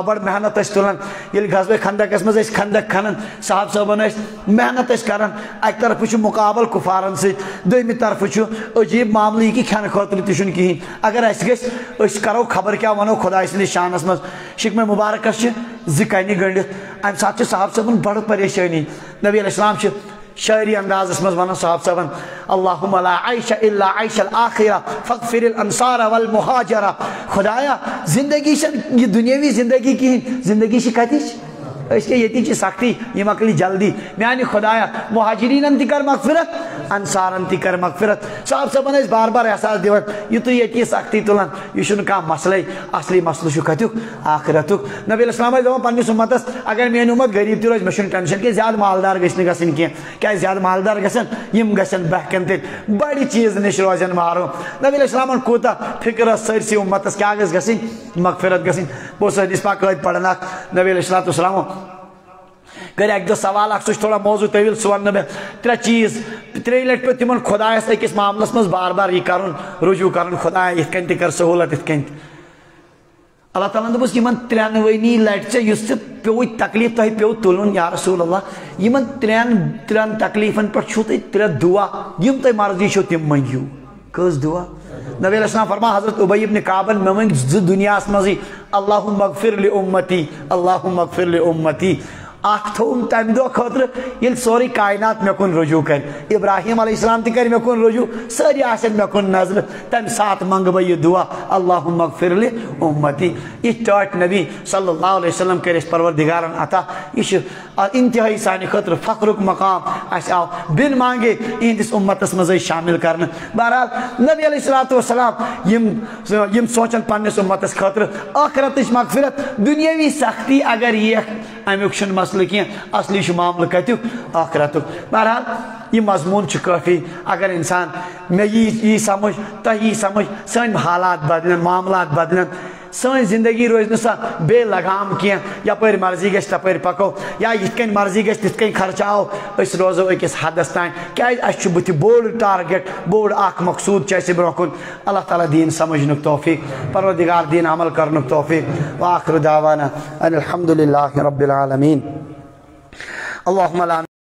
بڑٕ محنت ٲسۍ تُلان ییٚلہِ غزوہ خندقس منٛز ٲسۍ خندق کھنان صحابہٕ صٲبن ٲسۍ محنت ٲسۍ کران اکہِ طرفہٕ چھُ مُقابل کُفارن سۭتۍ دوٚیمہِ طرفہٕ چھُ عجیٖب معاملہٕ یہِ کہِ کھٮ۪نہٕ خٲطرٕ تہِ چھُنہٕ کِہینۍ اگر اَسہِ گژھِ أسۍ کرو خبر کیٛاہ ونو خۄداے سٕنٛدِس شانس منٛز شِکمہِ مُبارکس چھِ 2 کنہِ گٔنڈِتھ امہِ ساتہٕ چھِ صحابہٕ صٲبن بڑٕ پریشٲنی نبی علیہ السلام چھِ شٲعری اندازس منٛز ونان صحابہٕ صٲبن اللہُم لا عیش الا عیش الآخرہ فاغفر الانصار والمہاجرہ خۄدایا زندگی چھنہٕ یہِ دُنیٲوی زندگی کِہینۍ زندگی چھِ کتِچ اس کے یتی چی سختی یہ مکلی جلدی میانی خدایا مہاجرین تی کر مغفرت انصارن تی کر مغفرت صاحب صاحبن اس بار بار احساس دیوان یہ تو یتی سختی تلان یہ شن کا مسئلہ اصلی مسئلہ شو کتیک آخرتک نبی علیہ السلام دپان پننس امتس اگر میانی امت غریب تی روز مشن ٹینشن کہ زیادہ مالدار گژھن گژھن کی کیا زیادہ مالدار گژھن یم گژھن بہکن تیل بڑی چیز نش روزن محروم نبی علیہ السلام کوتا فکر سرسی امتس کیا گژھن مغفرت گژھن بہت حدیث پاک پڑھنا نبی علیہ السلام کر ایک دو سوال اخ تھوڑا موضوع طویل سہ ون میں ترے چیز ترے لٹ پہ تمن خدایس اکس معاملس مز بار بار یہ کرن رجوع کرن خدا ات کن تہ کر سہولت ات کن اللہ تعالیٰ دپس یمن ترٛنوٲنی لٹہِ یُس ژےٚ پیوٚوُے تکلیف تۄہہِ پیوٚو تُلُن یا رسول اللہ یمن ترٛٮ۪ن تکلیفن پٮ۪ٹھ چھُو تۄہہِ ترٛےٚ دعا یم تۄہہِ مرضی چھو تِم منگیو کٔژ دعا نبی علیہ السلام فرما حضرت ابی ابن کعبن مےٚ ؤنۍ زٕ دُنیاہس منٛزٕے اللہُم اغفر لأمتی اللہُم اغفر لأمتی اخ تھوم تمہ دہ خاطر یل سوری کائنات مے کن رجوع کر ابراہیم علیہ السلام تہ کر مے کن رجوع ساری آسن مے کن نظر تم سات منگ بہ یہ دعا اللہم اغفر لی امتی یہ ٹاٹ نبی صلی اللہ علیہ وسلم کر اس پروردگارن عطا یہ انتہائی سانہ خاطر فخرک مقام اس آو بن مانگے اہندس امتس مز شامل کرنا بہرحال نبی علیہ السلام یم سوچن پنس امتس خاطر آخرتچ مغفرت دنیاوی سختی اگر یہ امیک چھن مسئلہ کی اصلی چھ معاملہ کتیک آخرتک بہرحال یہ مضمون چھ کافی اگر انسان میں یہ سمجھ تہ یہ سمجھ سن حالات بدلن معاملات بدلن سن زندگی روز نسا بے لگام کی یپر مرضی گھس تپر پکو یا یت کن مرضی گھس تت کن خرچاو اس روزو اکس حدس تان کیاز اس چھ بت بوڑ ٹارگیٹ بوڑ اخ مقصود چھ اس برکن اللہ تعالی دین سمجھنک توفیق پروردگار دین عمل کرنک توفیق واخر دعوانا ان الحمد للہ رب العالمین اللهم لا